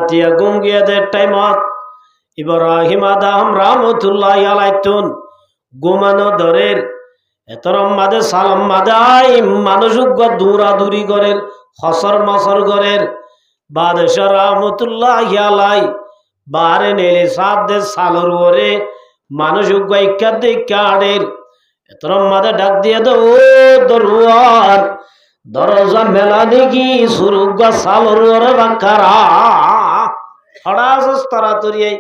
রাতিয়া গুঙ্গিয়াদের টাইমত ইব্রাহিম আদম রাহমাতুল্লাহি আলাইহিন ঘুমানো ধরের এতরম মাদে সালাম মাদাই মানুষজ্ঞ দৌড়াদৌড়ি করের হসর মসর করের বাদশাহ রাহমাতুল্লাহি আলাই বারে নেলে সাদে সালর ওরে মানুষজ্ঞ ইক্কাদে কাড়ের এতরম মাদে ডাক দিয়ে দো দরওয়ার দরজা মেলা দেখি সুরুজ্ঞ সালর ওরে বাকারা হঠাৎ তাড়াতাড়ি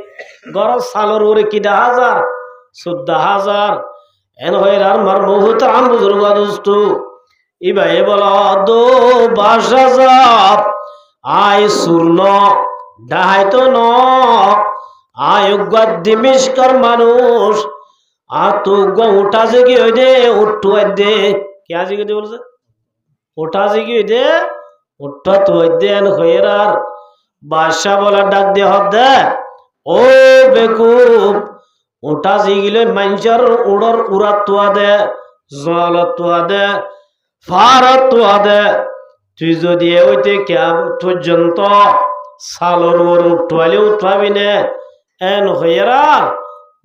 গরজ সালর ওরে কিডা হাজার 14,000 এন হয়ে আর মার মুহূর্ত আম বুজুর্গ দোস্ত ইবাই বলা দো বাসা যাব আয় সুরন ডাহাইতো ন আয়োগ্য দিমিষ্কর মানুষ আর তো উঠা যে কি হই দে উঠু দে কে আজি কি বলছে উঠা যে কি হই দে উঠা তো দে এন হয়ে আর বাদশা বলা ডাক দিয়ে হদ দে ও বেকুব ওটা জিগিলে মানুষের উড়র উড়াতুয়া দে জলতুয়া দে ফারাতুয়া দে তুই যদি ওইতে ক্যাব পর্যন্ত সালর ওর উঠवाले উঠাবি নে এন হইরা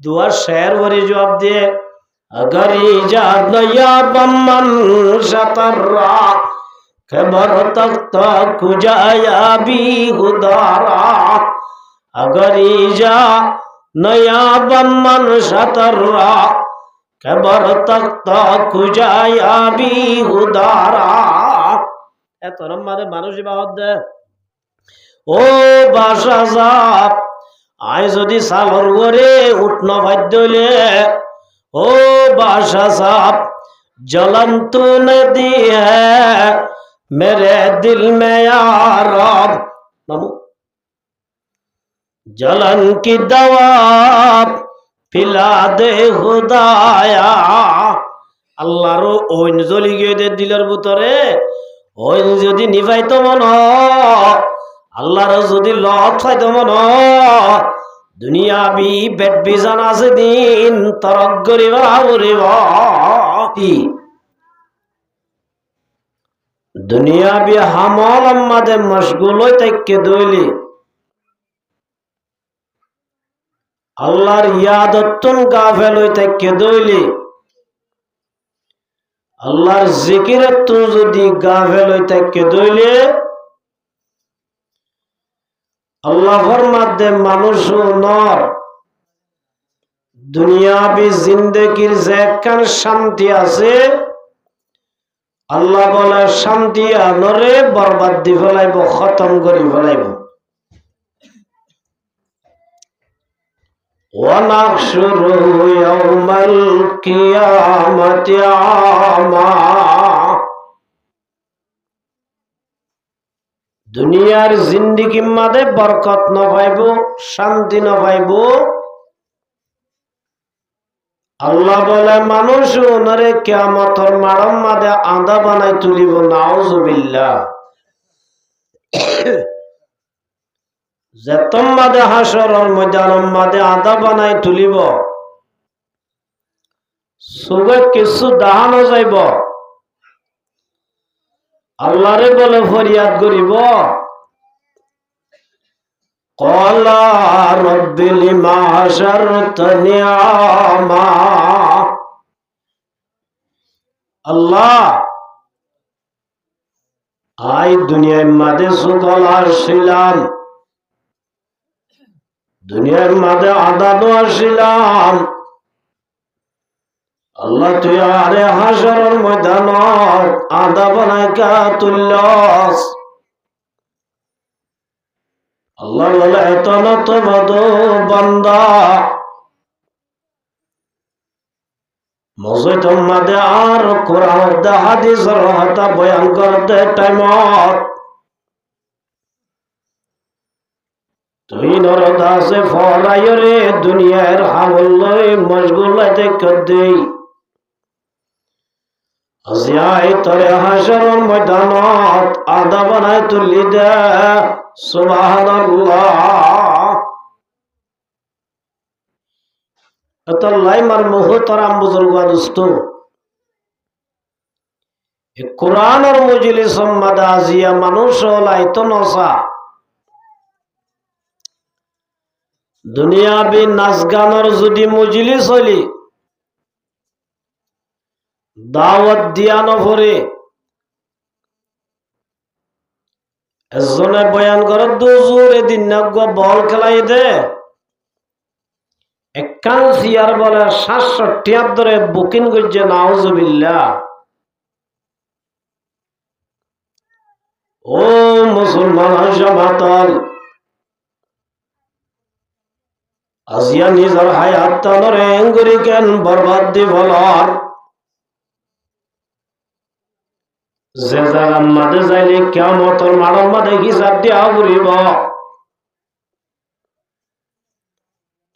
দুয়ার শের ওরে জবাব দিয়ে अगर इजाद नया बमन शतरा खबर तक कुजाया भी हुदारा अगर इजा नया बमन शतरा खबर तक कुजाया भी हुदारा এত রম্মারে মানুষ বাদ দে ও বাসা সাপ আয় যদি সালর ওরে উঠন বাধ্য হইলে ओ बादशाह साहब जलन तूने दी है मेरे दिल में यार मामू जलन की दवा पिला दे खुदाया अल्लाह रो ओइन जली गए दे दिलर भीतरे ओइन जदि निभाइतो मन अल्लाह रो जदि लत खाइतो मन दुनिया भी बेट बिजाना से दिन तरक गरीबा गरीबा दुनिया भी हमल अम्मादे मशगुल होते के दोइली अल्लाहर यादतुन गाफिल होते के दोइली अल्लाहर जिकिरतुन जदि गाफिल होते के दोइली अल्लाह फरमाते मानुष नर दुनियावी जिंदगीर जे एकखान शांति आछे अल्लाह बोले शांति आनरे बरबाद दी फेलाइब खत्म करि फेलाइब वनाहशुरु यौमाल कियामति आमा दुनियार जिंदगी मादे बरकत न पाइबो शांति न पाइबो अल्लाह बोले मानुष ओनरे कियामतर माड़म मादे आंधा बनाई तुलिब नाउजुबिल्लाह जेतम मादे हाशरर मैदानम मादे आंधा बनाई तुलिब सुगे किछु दाहानो जाइब अल्लाह रे बोले फरियाद करिब क़ाला रब्बि लिमा हशरतनी आमा अल्लाह आई दुनिया मादे सुकल आशिलाम दुनिया मादे आदाब आशिलाम अल्लाह तुई आरे हाशरर मैदानत आदा बनाय का तुल्लस अल्लाह बोले एतन तो बदो बंदा मस्जिद मादे आर कुरान द हादिस रहता बयान करते टाइमत तुई नरदा से फराय रे दुनियार हाल लय मशगुल लाइते कदे अजियाई तरे हाशरर मैदानत आदा बनाय तुली दे सुबहानाल्लाह अतल्लाई मार मोहतरम बुजुर्ग दोस्तों ए कुरान और मजलिस मदाजिया मानुष लाई तो नसा দুনিয়াবি নাচ গানের যদি মজলিস হইলি দাওয়াত দিয়া নভরে এজনে বয়ান করে দুজুর এদিন বল খেলাই দে একখান সিয়ার বলে 700 ধরে বুকিং করছে নাউজুবিল্লাহ। ও মুসলমান জামাতল আজিয়া নিজের হায়াত তানরে এঙ্গুরি কেন বরবাদ দি বলার যে জায়গার মাঝে যাইলে কিয়ামতের মাঠের মাঝে হিসাব দিয়া ঘুরিব,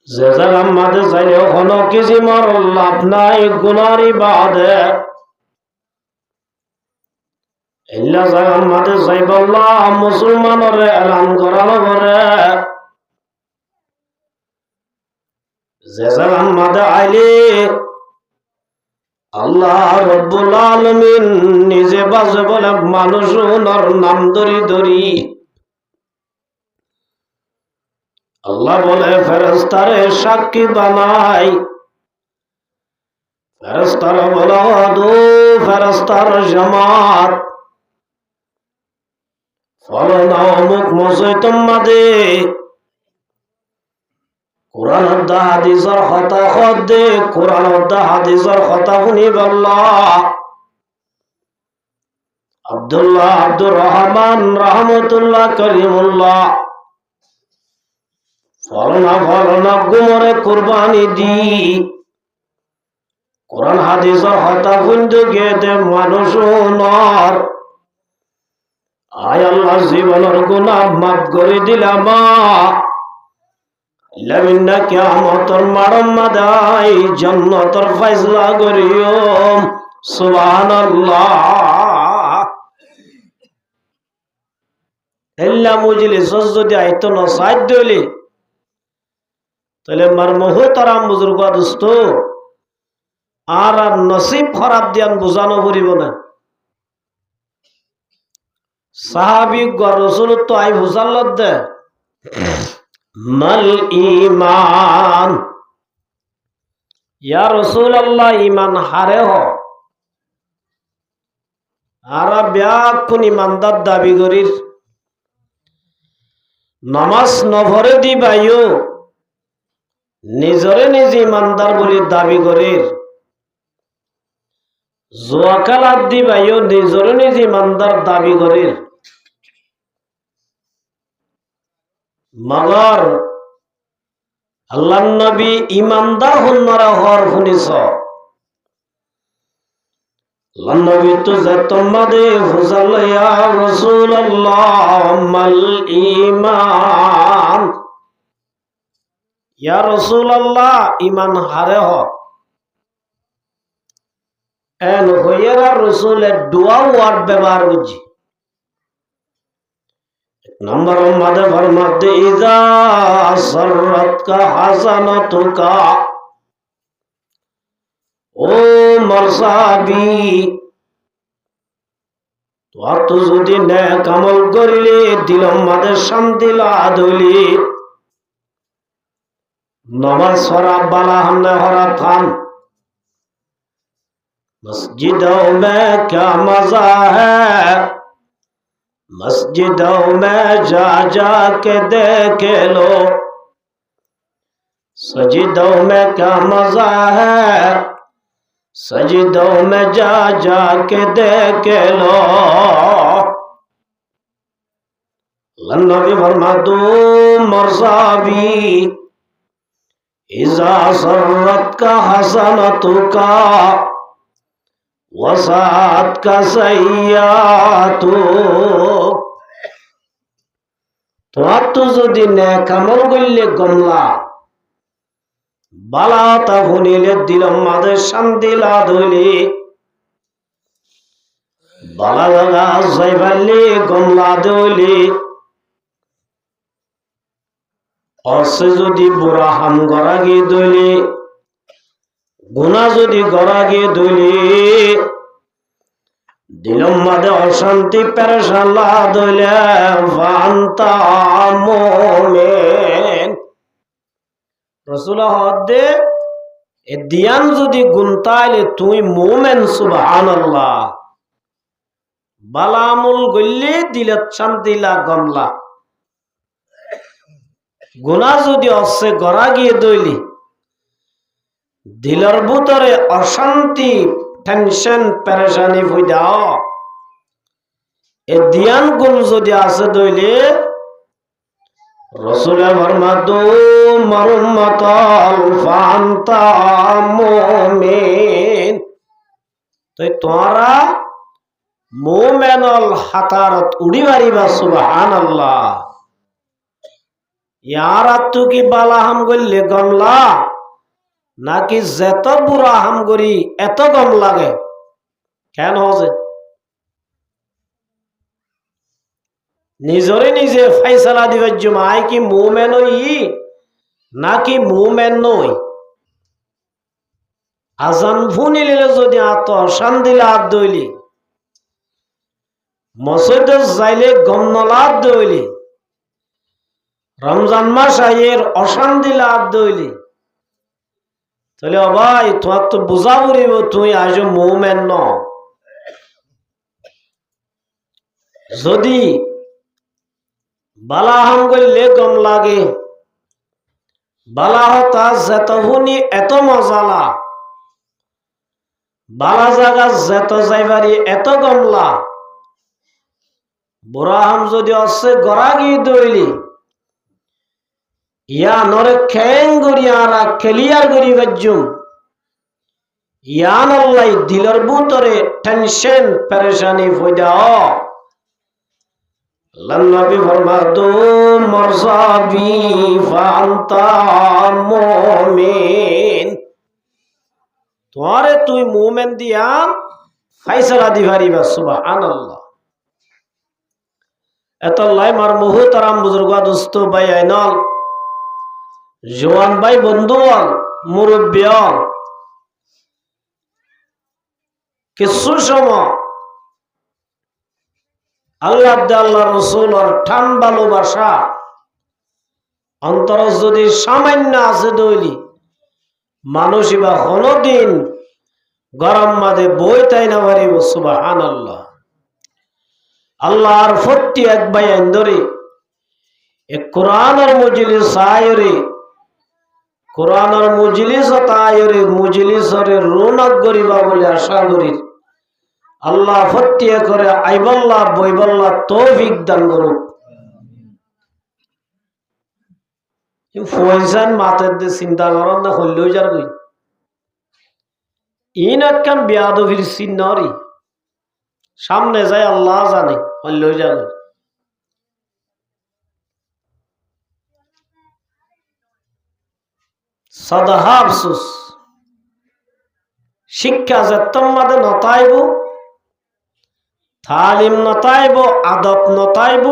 যে জায়গার মাঝে যাইলে কোনো কিছু মর লাভ নাই গুনারি বাদে এল্লা জায়গার মাঝে যাইব আল্লাহ মুসলমানের এলান করানো করে যে জায়গার মাঝে আইলে আল্লাহ রব্বুল আলামিন নিজে বাজে বলে মানুষ ওনার নাম ধরি ধরি আল্লাহ বলে ফেরেশতারে সাক্ষী বানাই। ফেরেশতারা বলে দু ফেরেশতার জামাত ফলনা অমুক মসে তোমাদে কোরআন দা হাদিসের কথা দে কোরআন দা হাদিসের কথা শুনি আল্লাহ আব্দুল্লাহ আব্দুর রহমান রহমতুল্লাহ করিমুল্লাহ ফলনা গুমরে কুরবানি দি কোরআন হাদিসের কথা শুনতে গিয়ে দে মানুষ নর আয় আল্লাহ জীবনের গুনাহ মাফ করে দিলাম লবিন্না কিয়ামতের মারম মাদাই জান্নাতের ফয়সালা করিও সুবহানাল্লাহ। এল্লা মজলিস যদি আইতো না সাধ্য হইলে তাহলে মার মুহতারাম বুজুর্গ দোস্ত আর নসিব খারাপ দিয়ান বুঝানো পড়িব না। সাহাবী রাসূল তো আই বুঝাল্লত দে মাল ঈমান ইয়া রাসূলুল্লাহ ঈমান হারে হ আর ব্যাকুন ঈমানদার দাবি করির নামাজ নভরে দিবাইও নিজরে নিজ ঈমানদার বলি দাবি করির জোয়াকালাত দিবাইও নিজরে নিজ ঈমানদার দাবি করির মগর আল্লাহর নবী ঈমানদার হুন্নারা হর শুনিছ আল্লাহর নবী তো যে তোমাদে ফুজাল ইয়া রাসূলুল্লাহ মাল ঈমান ইয়া রাসূলুল্লাহ ঈমান হারে হ এন হইরা রাসূলের দোয়া ওয়ার্ড ব্যবহার করছি নম্বর মাদে ফরমাতে ইজা সররাতকা হাসানাতুকা ও মরসাবি তো যদি নেক আমল করিলে দিলম মাদে শান্তি লাদ হইলি নমাজ পড়া বালা हमने হরা খান मस्जिदों में क्या मजा है मस्जिदों में जा जा के देख लो सजिदों में क्या मजा है सजिदों में जा जा के देख लो नबी फरमा दो मरसाबी इज़ा सररत का हसनतु का वसात का सैयातु তোমার তো যদি নেক আমল করলে গমলা বালা তা শুনিলে দিলম মাঝে শান্তি লাদ হইলে বালা জাগা যাইবালি গমলা দইলে অসে যদি বুড়া হাম গড়া গিয়ে দইলে গুনা যদি গড়া গিয়ে দইলে দিলম মাঝে অশান্তি পেরেশান লাদ হইলে ফান্তা মুমিন রসুল হদে এ দিয়ান যদি গুনতাইলে তুই মোমেন সুবহানাল্লাহ বালামুল গল্লি দিলত শান্তিলা গমলা গুনা যদি অসে গড়া গিয়ে দইলি দিলর ভিতরে অশান্তি টেনশন পেরেশানি হইদাও এ দিয়ান গুণ যদি আছে দইলে রসুলের ফরমাতো মারুমাতাল ফান্তা মুমিন তুই তোরা মুমিনুল হাতারত উড়ি বাড়িবা সুবহানাল্লাহ ইয়ার আত্তু কি বালা হাম গল্লে গমলা নাকি যেত বুড়া হাম করি এত গম লাগে কেন হচ্ছে নিজরে নিজে ফাইসালা দিবার জন্য আই কি মুমেন ই নাকি মুমেন নই আজান ফুনিলে যদি আত শান্তিলে হাত দইলি মসজিদে যাইলে গম নলাত দইলি রমজান মাস আইয়ের অশান্তিলে হাত দইলি তাহলে ভাই তোমার তো বুঝা পড়িব তুই আজ মুমেন ন যদি বালাহাম করলে গম লাগে বালা হতা যেত শুনি এত মজালা বালা জায়গা যেত যাইবারি এত গমলা বুড়াহাম যদি অসে গড়া গিয়ে দইলি ইয়া নরে খ্যাং গড়িয়ারা খেলিয়ার গড়ি বাজ্যুম ইয়ান আল্লাহ দিলর ভিতরে টেনশন পেরেশানি ফয়দাও নবী ফরমাতো মারসাবি ফান্তা মুমিন তোরে তুই মুমিন দিয়া ফাইসালা দিবারিবা সুবহানাল্লাহ এত লাই মার মুহতারাম বুজুর্গ দোস্ত ভাই আইনাল জওয়ান ভাই বন্ধু মুরব্বী কিছু সময় আল্লাহ আল্লাহ রসুলের ঠান ভালোবাসা অন্তর যদি সামান্য আছে দইলি মানুষ বা কোনদিন গরম মাঝে বই তাই না পারিব সুবহানাল্লাহ আল্লাহর ফটি এক ভাই ধরে এ কোরআনের মজলিস আয়রে কোরআনের মজলিস তায়রে মজলিসরে রৌনক করিবা বলে আশা করি আল্লাহ ফটিয়া করে আইবাল্লাহ বইবাল্লাহ তৌফিক দান করুক ফয়সান মাথার দিয়ে চিন্তা করেন না হইলেও যার কই ইন একখান বেয়াদবির চিহ্নরি সামনে যায় আল্লাহ জানে হইলেও যার সাদাহা আফসোস শিক্ষা যেতম মাদে নতাইব তালিম নতাইব আদব নতাইব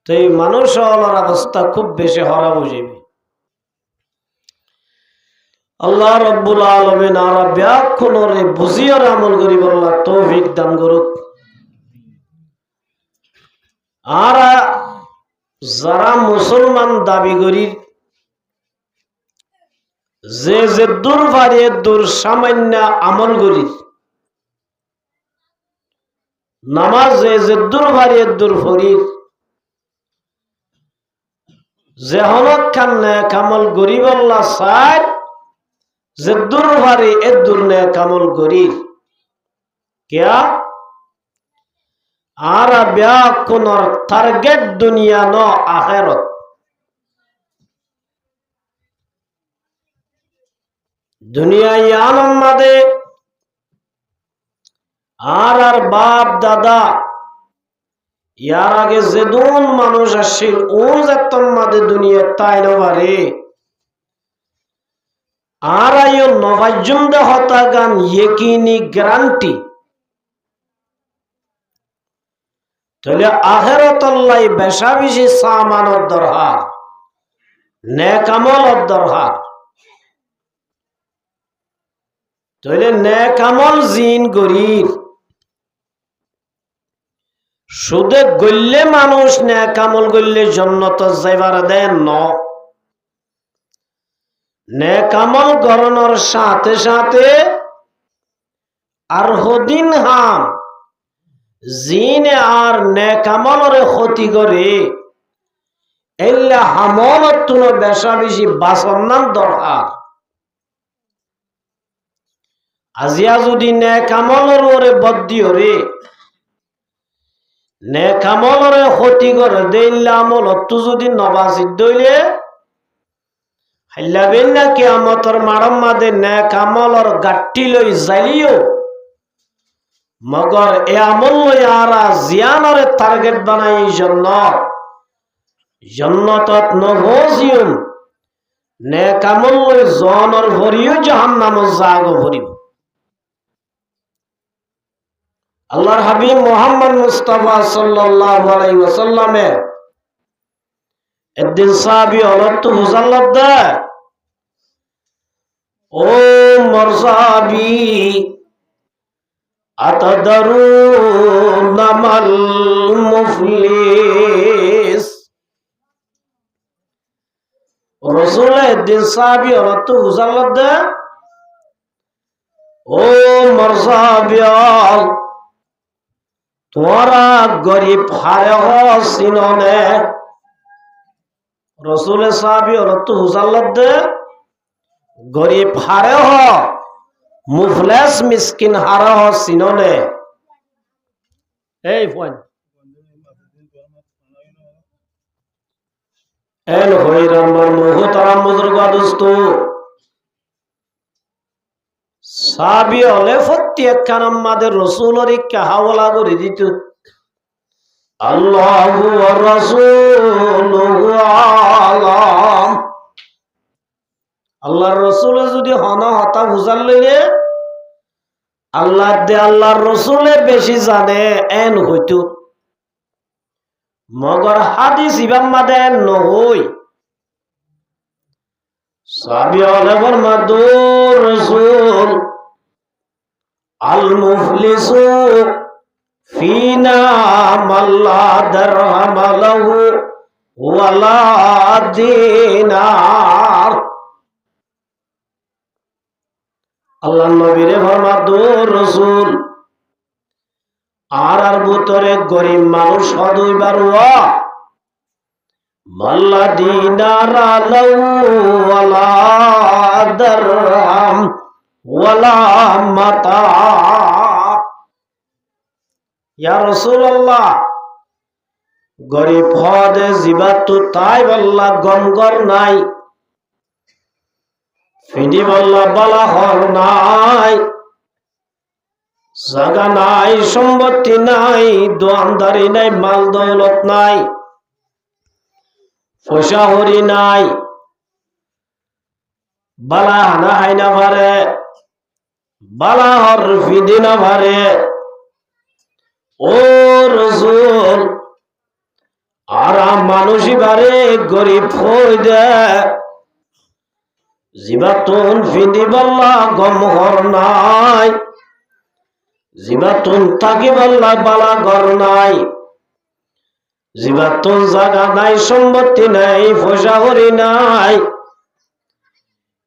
তো এই মানুষ হলার অবস্থা খুব বেশি হরা বুঝিবে আল্লাহ রব্বুল আলামিন আর ব্যাখ্যানরে বুঝিয়ার আমল করিব আল্লাহ তৌফিক দান করুক আর যারা মুসলমান দাবি করি যে দূর ভারিয়ে দূর সামান্য আমল করি নামাজ যে দূর ভারিয়ে দূর ফরির যে হনক খান নেক আমল গরিব আল্লাহ চাই যে দূর ভারি এ দূর নেক আমল গরিব কিয়া আর ব্যাকুনর টার্গেট দুনিয়া ন আখিরাত দুনিয়ায় আনম মাদে আর বাপ দাদা ইয়ার আগে যেদুন মানুষ আসছিল ও যেতম মাদে দুনিয়া তাই নবারে আর আয়ো নবাজ্জুম দে হতা গান ইয়েকিনি গ্যারান্টি তাহলে আখিরাত আল্লাহ বেশা বেশি সামানত দরকার নেক আমলত দরকার তাহলে নেক আমল জিন গরিব সুদে গল্লে মানুষ নেক আমল গল্লে জান্নাত যাইবার দেন ন নেক আমল করানোর সাথে সাথে আর হদিন হাম জিনে আর নেক আমলের ক্ষতি করে এল্লা হামলত তুনো বেশা বেশি বাসন নাম দরকার। আজিয়া যদি নেক আমলের ওরে বদ্দি হরে নেক আমলের ক্ষতি করে দেইল্লা আমলত তু যদি নবাসিদ দইলে হাইলাবেন না কিয়ামতের মাড়ম মাদে নেক আমলর গাট্টি লই যাইলিও মগর এ আমল লই আরা জিয়ানরে টার্গেট বানাই জন্নতত নহজিউম নেক আমল লই জনর ভরিও জাহান্নামে জাগ ভরিব। আল্লাহর হাবিব মুহাম্মদ মুস্তাফা সাল্লাল্লাহু আলাইহি ওয়াসাল্লামে একদিন সাহাবী হলত হুজাল্লাহ দা ও মরসাবি আতাদারুনা মাল মুফলিস। রাসূল একদিন সাহাবী হলত হুজাল্লাহ দা ও মরসাবি তোরা গরিব হারে হসিননে। রাসূল সাহাবী হলত হুজাল্লাহ দা গরিব হারে হ মুফলেস মিসকিন হারে হ সিননে। এই ফোন এন হইরাম মুহতারাম বুজুর্গ দোস্ত সাহাবী হলে প্রত্যেক কানাম মাদের রাসূলের কে হাওলা করে দিত। আল্লাহু ওয়া রাসূলুহু আলাম। আল্লাহর রাসূল যদি হনা হতা বুঝার লইলে আল্লাহ দে আল্লাহর রাসূলে বেশি জানে এন হইতো মগর হাদিস ইবাম মাদে নহই। সাহাবী হলে ফরমাদুর রাসূল আল মুফলিসু ফিনা মাল্লা দিরহাম লাহু ওয়ালা দিনার। আল্লাহ নবীরে ফরমাদুর রাসূল আর ভিতরে গরিব মানুষ হদইবার ওয়া মাল্লা দিনার লাহু ওয়ালা দিরহাম ওয়ালা মাতা। ইয়া রাসূলুল্লাহ গরিব হদে জিবাত তাই বল্লা গমগর নাই ফিদি বল্লা বালা হর নাই জাগা নাই সম্পত্তি নাই দোয়ানদারি নাই মাল দৌলত নাই পয়সা হরি নাই বালা হানা হাইনা ভারে বালা হর ফিদি না ভারে। ও রাসূল আর মানুষই বারে গরিব হই দে জিবাতুন ফিদি বল্লা গম হর নাই জিবাতুন তাকি বল্লা বালা ঘর নাই জিবাতুন জাগা নাই সম্পত্তি নাই পয়সা হরি নাই।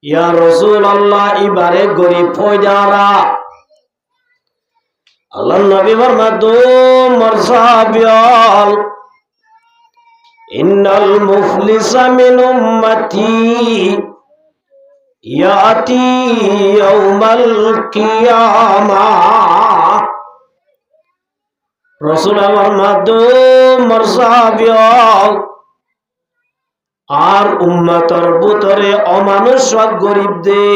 ইয়া রাসূলুল্লাহ ইবারে গরিব হই যারা। আল্লাহ নবী ফরমাদুন মরসাবিয়াল ইন্নাল মুফলিসা মিন উম্মতি ইয়াতি ইয়াউমাল কিয়ামাহ। রাসূল ফরমাদুন মরসাবিয়াল আর উম্মতর ভিতরে অমানুষ গরিব দে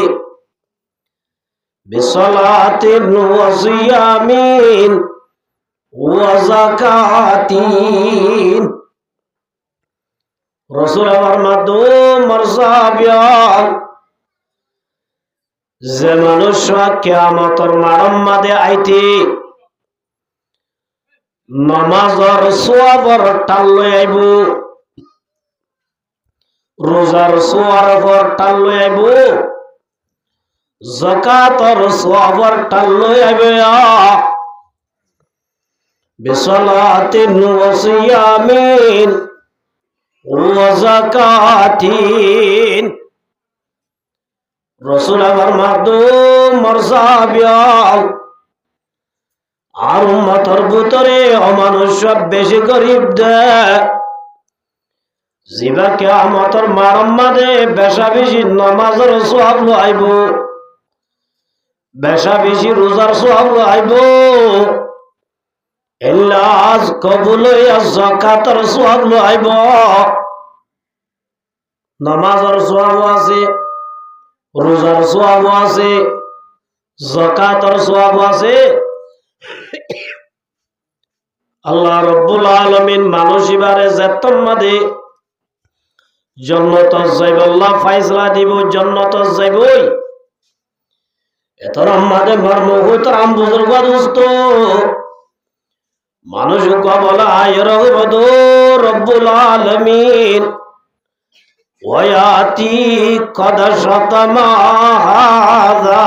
বিসলাতিন ওয়া সিয়ামিন ওয়া যাকাতিন। রাসূল ফরমাদুন মরসাবিয়াল যে মানুষ কিয়ামতের মাড়ম মাদে আইতে নামাজর সওয়াবর টাল লই আইব রোজার সওয়াবর টাল লই আইব যাকাতর সওয়াবর টাল লই আইব। বিসলাতিন ওয়া সিয়ামিন ওয়া যাকাতিন। রসুল আমার মাধ্যম মরসাবিয়াল আর উম্মতর ভিতরে অমানুষ সব বেশি গরিব দে জিবা কিয়ামতর মারম্মাদে বেশা বেশি নামাজের সওয়াব লইব বেশা বেশি রোজার সওয়াব লইব ইল্লাজ কবুল হইয়া যাকাতের সওয়াব লইব নামাজের সওয়াব আছে রোজার সওয়াব আছে যাকাতের সওয়াব আছে আল্লাহ রাব্বুল আলামিন মানুষ ইবারে জাত্তমাদে জান্নাত যাইব আল্লাহ ফয়সালা দিব জান্নাত যাইবই এতর আমাদের মর্ম হইতাম বুজুর্গ দোস্ত মানুষ কবলা ইরগবদ রব্বুল আলামিন ওয়ায়াতি কদ শতমা হাযা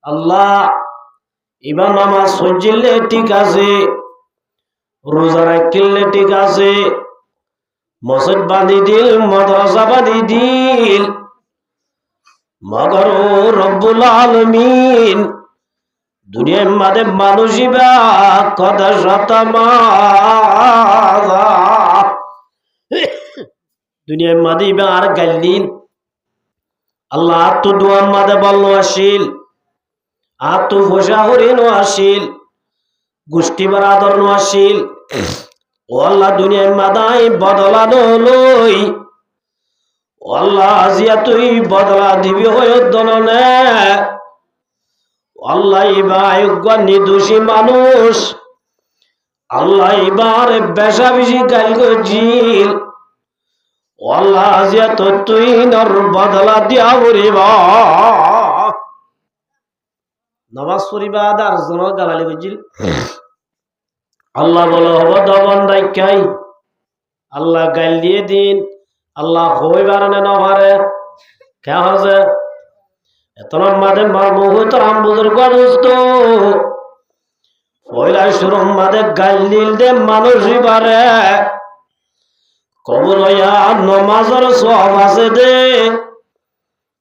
আল্লাহ ইবা নামাজ সজ্জিলে ঠিক আছে রোজা রাখলে ঠিক আছে মসজিদ বাঁধি দিল মাদ্রাসা বাঁধি দিল মগর রব্বুল আলামিন দুনিয়ার মাঝে মানুষই বা কদা শতমা দুনিয়ার মাঝে বা আর গাইলিন আল্লাহ তো দোয়ার মাঝে বললো আসিল আর তো ফসা হরিণ আসিল গোষ্ঠী বারাদর আসিল ও আল্লাহ দুনিয়ার মাদাই বদলানো লই ও আল্লাহ আজিয়া তুই বদলা দিবি হয়ে দলনে আল্লাহ এবার আয়োগ্য নির্দোষী মানুষ আল্লাহ এবার বেশা বেশি গাইল গজিল ও আল্লাহ আজিয়া তো তুই নর বদলা দিয়া বলিবা নামাজ পড়িবা আর জন গালালি গজিল আল্লাহ বলো হব দবন রাখাই আল্লাহ গাইল দিয়ে দিন আল্লাহ হই বারানে না পারে কে হচ্ছে এত মাদে মারমুহত আম বুজুর্গ দোস্ত পয়লা শুরুম মাদে গাইল দিল দে মানুষই পারে কবর হইয়া নমাজের সওয়াব আছে দে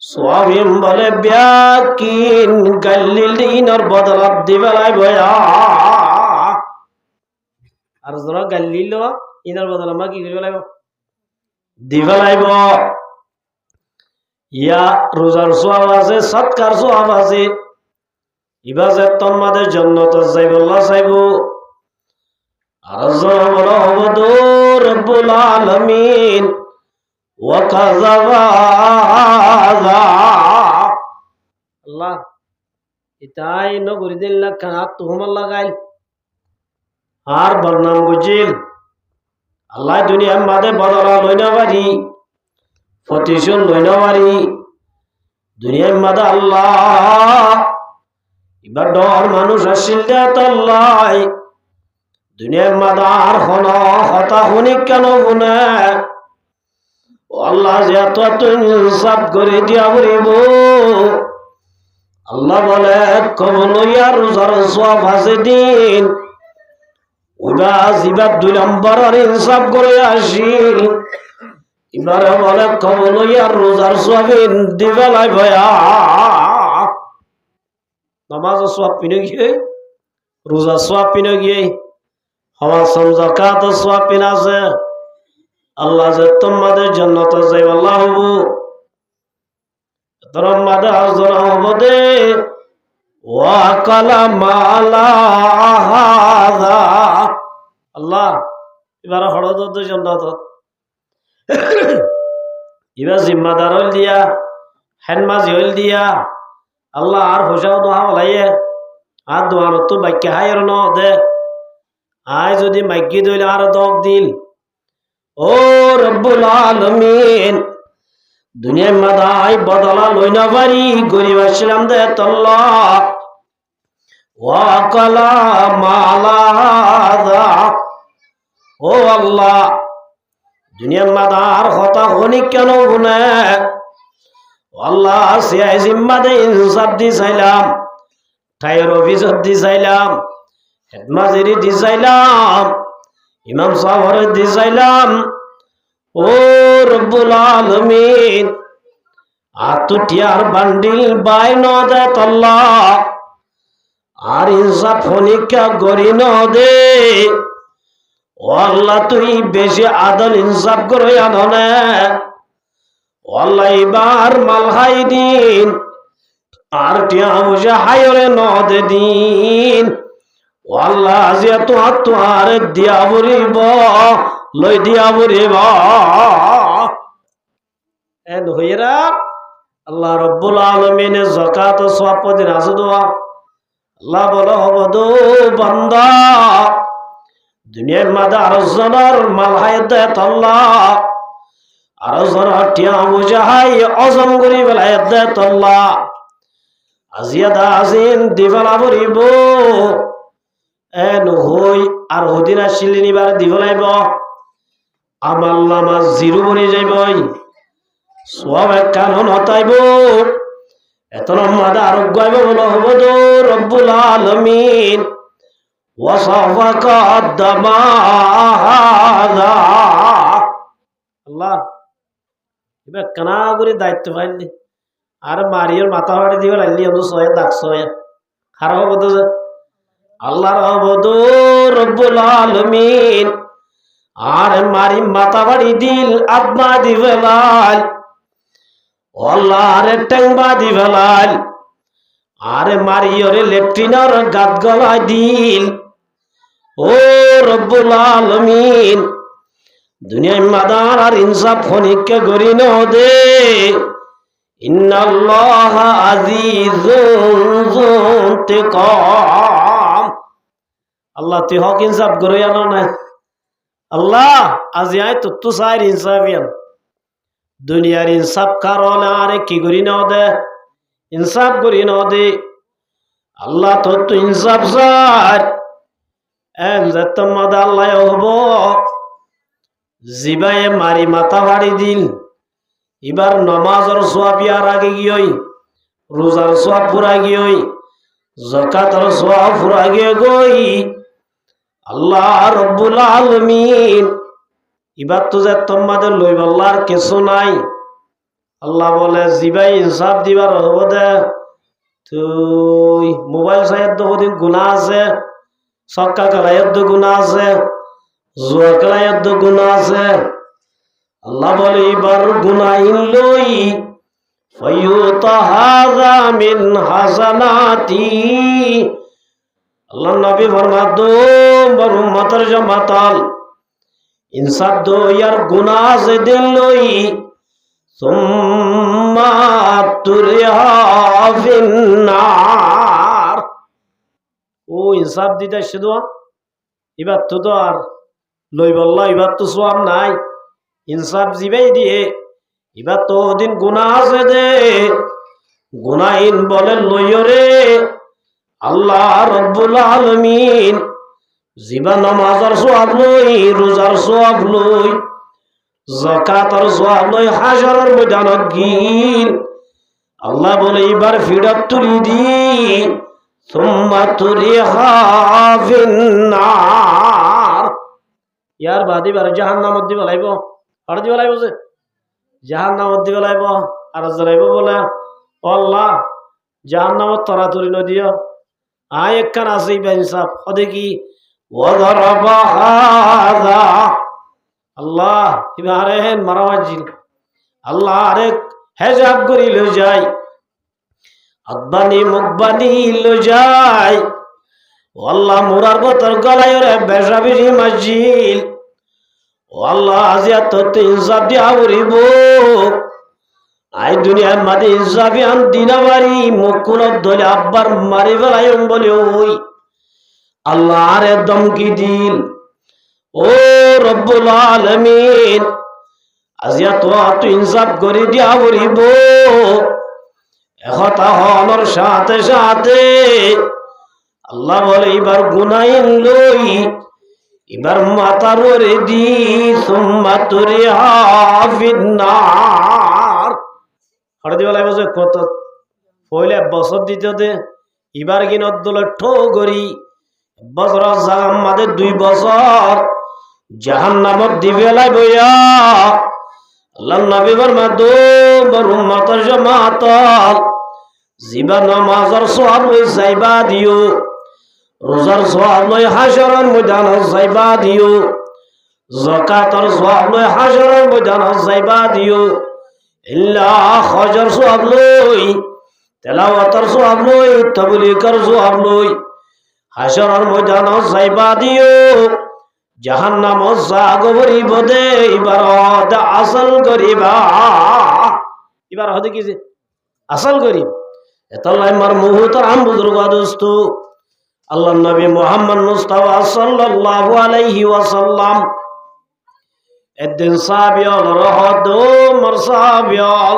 সওয়াবিম বলে ব্যাকিন গাইল দিল দিনর বদলাত দিবেলাই ভয়া আর যারা গাইল দিল ইনার বদলা মা কি করিবে লাগবে দিবে লাগব ইয়া রোজার সওয়াব আছে সৎকার সওয়াব আছে ইবাজে তোমাদের জান্নাত যাইব আল্লাহ চাইব আর যারা বলা হবদ রব্বুল আলামিন ওয়া কাযাবা আল্লাহ ইতাই নগরি দিল না কাত তুহমাল লাগাইল আর বর্ণাম গজিল আল্লাহ দুনিয়ার মাঝে বদলা লইনা পারি প্রতিশোধ লইনা পারি দুনিয়ার মাঝে আল্লাহ এবার ডর মানুষ আসিল আল্লাহ দুনিয়ার মাঝে আর হন হতা শুনি কেন শুনে আল্লাহ যেত তুই ইনসাফ করে দিয়া বলিব আল্লাহ বলে কবল ইয়ার রোজার সওয়াব আছে দিন ওইবা জিবাদ 2 নম্বরের ইনসাফ করে আসিল এবারে বলে কবল ইয়ার রোজার সওয়াব দিবে লাই ভয়া নামাজ সওয়াব পিনে গিয়ে রোজা সওয়াব পিনে গিয়ে হওয়া সমজাকাত সওয়াব পিনে আছে আল্লাহ যে তোমাদের জান্নাতে যাইব আল্লাহ হবো তোর মাদে হাজরা হবো দে ওয়া কালামা আলা হাযা আল্লাহ এবারে হড়দ জান্নাত এবার জিম্মাদার হইল দিয়া হেনমাজি হইল দিয়া আল্লাহ আর হোসাও দোয়া বলাইয়ে আর দোয়ার তো বাক্য হাইর ন দে আয় যদি মাইকি দইলে আর দক দিল ও রব্বুল আলামিন দুনিয়ার মাদাই বদলা লইনা পারি গরিব আসলাম দে তল্লাহ ওয়া কালামা আলা হাযা ও আল্লাহ দুনিয়ার মাদার হতা হনি কেন গুনে আল্লাহ সিয়াই জিম্মাদে ইনসাফ দি চাইলাম টায়ার অফিসত দি চাইলাম হেডমাজিরি দি চাইলাম ইমাম সাহেবের দি চাইলাম ও রব্বুল আলামিন আর তো টিয়ার বান্ডিল বাই ন দে তল্লা আর ইনসাফ ফনিকা গরি ন দে ও আল্লাহ তুই বেশি আদল ইনসাফ করে আননে ও আল্লাহ এবার মালহাই দিন আর টিয়া বুঝে হায়রে ন দে দিন ও আল্লাহ আজিয়া তোমার দিয়া বরিব লই দিয়া বরিব এন হইরা আল্লাহ রব্বুল আলামিনের যাকাত ও সওয়াব পদিন আছে দোয়া আল্লাহ বলো হবদো বান্দা দুনিয়ার মাঝে আরো জনের মাল হায়াত আল্লাহ আরো জনের টিয়া বুঝাই অজন করি বেলায় দেত আল্লাহ আজিয়া দা আজিন দিবেলা বরিব এন হই আর হদিন আসিলি নিবার দিবলাইব আমার নামাজ জিরো বনি যাইব সব এক কারণ হতাইব এত মাদা আরোগ্য আইব বলো হবদো রব্বুল আলামিন ওয়াসাফা কাদ্দামা হাযা আল্লাহ এবার কানা করে দায়িত্ব পাইলি আর মারিয়ার মাথা ফাড়ি দিবে লাইলি অন্য সয়ে দাগ সয়ে খারাপ হবো যে আল্লাহর হবদো রব্বুল আলামিন আর মারি মাথা ফাড়ি দিল আত্মা দিবে লাল আল্লাহ আরে টেংবা দিবে লাল আরে মারিয়রে লেফটিনার গাত গলায় দিল ও রব্বুল আলামিন দুনিয়ায় মাদার আর ইনসাফ ফনিককে গরি ন দে ইন্নাল্লাহ আজিজুন যুনতিকাম আল্লাহ তুই হক ইনসাফ গরি আনো না আল্লাহ আজি আয় তো সাইর ইনসাফিয়ান দুনিয়ার ইনসাফ কারণে আরে কি গরি ন দে ইনসাফ গরি ন দে আল্লাহ তো ইনসাফ সার এন তোমাদ আল্লাহ হব জিবায়ে মারি মাথা ফাড়ি দিল এবার নমাজর সোয়াব ইয়ার আগে গিয়ে রোজার সোয়াব পুরা গিয়ে যাকাতের সোয়াব পুরা গিয়ে গই আল্লাহ রব্বুল আলামিন এবার তো যে তোমাদের লইব আল্লাহর কিছু নাই আল্লাহ বলে জিবাই ইনসাফ দিবার হব দে তুই মোবাইল সাহেব দিন গুনাহ আছে সক্কা কালায়ের গুনাহ আছে জুয়া কালায়ের গুনাহ আছে আল্লাহ বলে এবার গুনাহিন লই ফায়ুতা হাযা মিন হাসানাতি আল্লাহ নবী ফরমাতো বর উম্মতের জামাতাল ইনসাফ দো ইয়ার গুনাহ সে দিল লই সুম্মা তুরিহা ফিন্নার ও ইনসাফ দিতে শুধু এবার তো আর লই বললা এবার তো সোয়াব নাই ইনসাফ জিবাই দিয়ে এবার তো দিন গুনাহ আছে দে গুনাহিন বলে লইরে আল্লাহ রব্বুল আলামিন জিবা নামাজের সওয়াব লই রোজার সওয়াব লই যাকাতের সওয়াব লই হাশরের ময়দানত গিল আল্লাহ বলে এবার ফিরাত তুলি দি সুম্মা তুরিহা ফিন্নার ইয়ার বাদি বার জাহান্নামত দিবা লাইব আর দিবা লাইব যে জাহান্নামত দিবা লাইব আর জ্বলাইব বলে আল্লাহ জাহান্নামত তরাতুরি নদিও আয় একখান আছে ইনসাফ হদে কি ওয়াদারাবা হাযা আল্লাহ ইবারে হেন মারাওয়াজিল আল্লাহ আরে হেজাব করি লই যাই আদবানি মুকবানি লই যাই ও আল্লাহ মুরার বতর গলায় রে বেশা বেশি মসজিদ ও আল্লাহ আজিয়া তো ইনসাফ দিয়া উড়িব আই দুনিয়ার মাঝে ইনসাফি আন দিনাবারি মুকুল ধরে আব্বার মারি ফেলাই বলে ওই আল্লাহ আরে দমকি দিল ও রব্বুল আলামিন আজিয়া তো ইনসাফ করে দিয়া উড়িব একথা হনর সাথে সাথে আল্লাহ বলে এবার গুনাহিন লই এবার মাথার ওরে দি সুম্মা তুরিহা ফিন্নার হরে দিবালাই বসে কত পয়লে বছর দিতে দে এবার কি নদ্দলে ঠো করি বছর জাগাম মাঝে 2 বছর জাহান্নামত দিবেলাই বইয়া আল্লাহ নবী ফরমাতো বর উম্মতের জামাত জিবা নামাজের সওয়াব লই যাইবা দিও রোজার সওয়াব লই হাশরের ময়দানে যাইবা দিও যাকাতের সওয়াব লই হাশরের ময়দানে যাইবা দিও ইল্লা হজর সওয়াব লই তেলাওয়াতের সওয়াব লই তাবলীগের সওয়াব লই হাশরের ময়দানে যাইবা দিও জাহান্নাম জাগ করিব দে ইবারত আসল করিবা এবার হতে কি যে আসল করিব এতলাই মার মুহতারাম বুজুর্গ দোস্ত আল্লাহ নবী মুহাম্মদ মুস্তাফা সাল্লাল্লাহু আলাইহি ওয়াসাল্লাম একদিন সাহাবিয়ল রহদ মর সাহাবিয়ল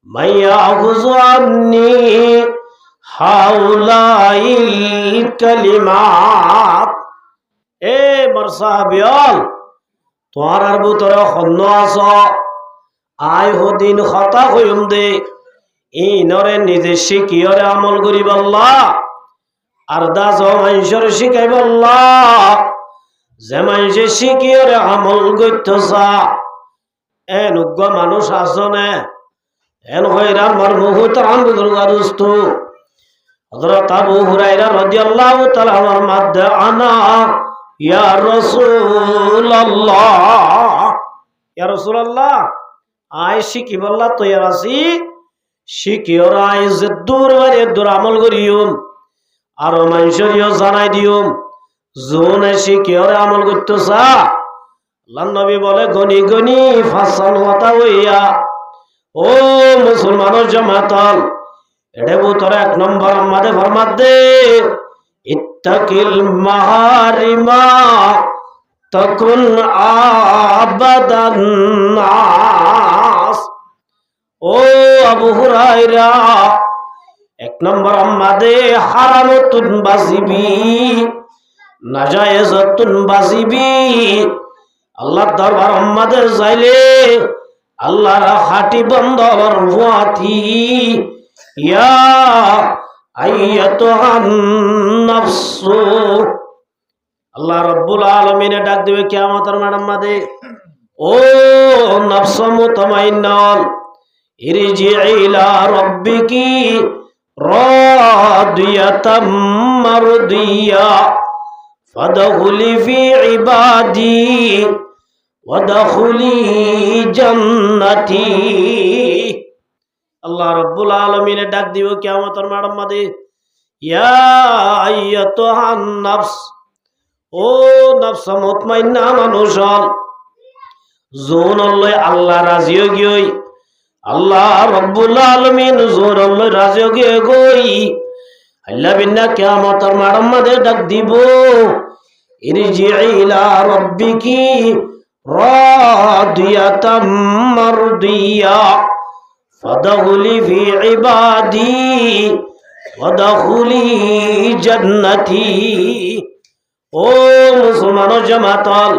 মাইয়া খুযু আন্নি হাউলাইল কালিমাত এ মর সাহাবিয়ল তোমার আর ভিতরে খন্ন আছ আয় হদিন হতা হইম দে ই নরে নিজে শিকিয়রে আমল করি বল্লা আর দাস মানুষের শিখাই বল্লা যে মানুষে শিকিয়রে আমল করতেছা এন উগ্র মানুষ আসনে এন হইরার মার মুহতারাম বুজুর্গ দোস্ত হযরত আবু হুরায়রা রাদিয়াল্লাহু তাআলা আনহুর মাধ্যে আনা ইয়া রাসূলুল্লাহ ইয়া রাসূলুল্লাহ আয় শিকি বল্লা তৈয়ার আছি শিকিওর আয় যে দূর বারে দূর আমল করিম আর মানুষেরও জানাই দিম জোনে শিকিওর আমল করতেছা আল্লাহ নবী বলে গনি গনি ফাসাল হতা হইয়া ও মুসলমানের জামাতাল এডে বুতরে এক নম্বর আমাদের ফরমাত দে ইত্তাকিল মাহারিমা তকুন আবাদান নাস ও আবু হুরায়রা এক নম্বর আমাদে হারামতুন বাজিবি নাজায়েজাতুন বাজিবি আল্লাহর দরবার আমাদের যাইলে আল্লাহর হাটি বন্দর ওয়াতি ইয়া আইয়াতুহান নাফসু আল্লাহ রাব্বুল আলামিন ডাক দিবে কিয়ামতের মাঠে ও নফস মুতমাইন্নাল ইরজিই ইলা রাব্বিকি রাদিয়াতাম মারদিয়া ফাদখুলি ফি ইবাদি ওয়াদখুলি জান্নাতি আল্লাহ রাব্বুল আলামিন ডাক দিবে কিয়ামতের মাঠে ইয়া আইয়াতুহান নাফস ও নফস মুতমাইন্না মানুষ জোন লই আল্লাহ রাজি গই আল্লাহ রাব্বুল আলামিন জোন লই রাজি গই আল্লাহ বিনা কিয়ামতের মাঠে ডাক দিব ইরজিই ইলা রাব্বিকি রাদিয়াতাম মারদিয়া ফাদখুলি ফি ইবাদি ওয়াদখুলি জান্নাতি ও মুসলমানের জামাতল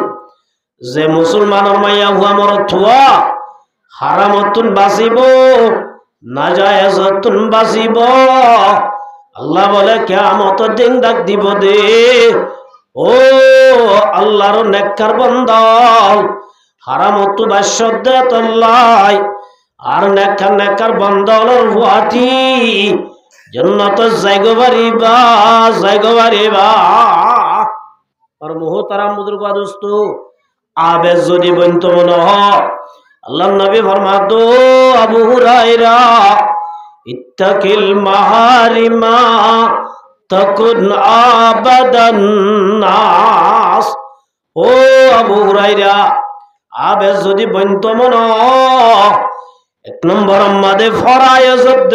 যে মুসলমানের মাইয়া হুয়া মর থুয়া হারামতুন বাঁচিব নাজায়েজাতুন বাঁচিব আল্লাহ বলে কিয়ামতের দিন ডাক দিব দে ও আল্লাহর নেককার বান্দা হারামতু বাসদে তল্লাই আর নেককার বান্দার হুয়াতি জান্নাতের জায়গা বাড়িবা আর মুহতারাম বুজুর্গ দোস্ত আবে যদি বন্ত মনে হ আল্লাহর নবী ফরমাতো আবু হুরায়রা ইত্তাকিল মাহারিমা তাকুন আবাদান নাস ও আবু হুরায়রা আবে যদি বন্ত মনে এক নম্বর আমাদে ফরায়েজত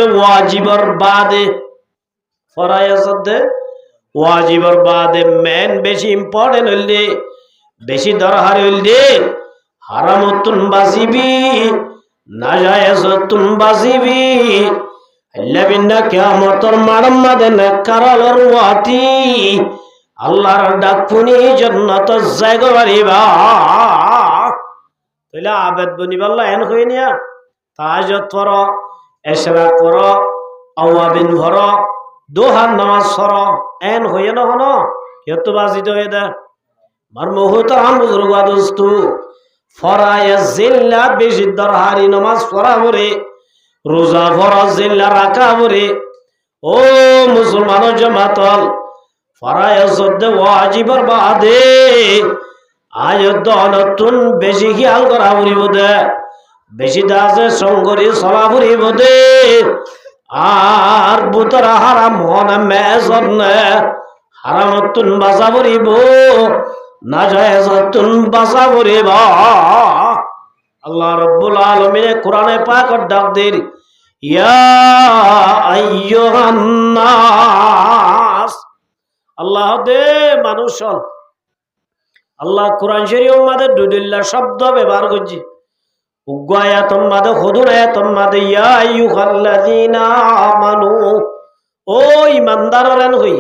ওয়াজিবর বাদে মেন বেশি ইম্পর্টেন্ট হইলে বেশি দরকার হইলে হারামতুন বাজিবি নাজায়েজাতুন বাজিবি আল্লাহ বিনা কিয়ামতের মাঠে নেককারর ওয়াতি আল্লাহর ডাক শুনি জান্নাতের জায়গা বাড়িবা তাইলে আবেদ বনিবাল্লা এন হই নিয়া তাহাজ্জুদ পড়ো ইশরাক পড়ো আওয়াবিন ভরো দোহার নামাজ পড়ো এন হইয়ে না হনো কেতো বাজিত হয়ে দে মার মুহতারাম বুজুর্গ দোস্ত ফরায়ে জিল্লা বেশি দরহারি নামাজ পড়া পড়ে, রোজা ফরজ জিল্লা রাখা পড়ে। ও মুসলমান জামাতল, ফরায়ে সদ্দে ওয়াজিবর বাদে আয়ত নতুন বেশি খেয়াল করা পড়িব দে, বেশি দাসে সঙ্গরি চলা পড়িব দে। আর বুতরা হারাম হনা মেজর নে হারামতুন বাসা পড়িব, না জায়েজাতুন বাসা পড়িব। আল্লাহ রাব্বুল আলামিন কোরআনে পাকের ডাক দেন, ইয়া আইয়ুহান নাস। আল্লাহ দে মানুষ, আল্লাহ কোরআন শরীফের মধ্যে দুইটা শব্দ ব্যবহার করছে। উগ্গায়াতুম মাদে খুদুরায়াতুম মাদে ইয়া আইয়ুহাল্লাযীনা আমানু, ও ঈমানদাররা হই।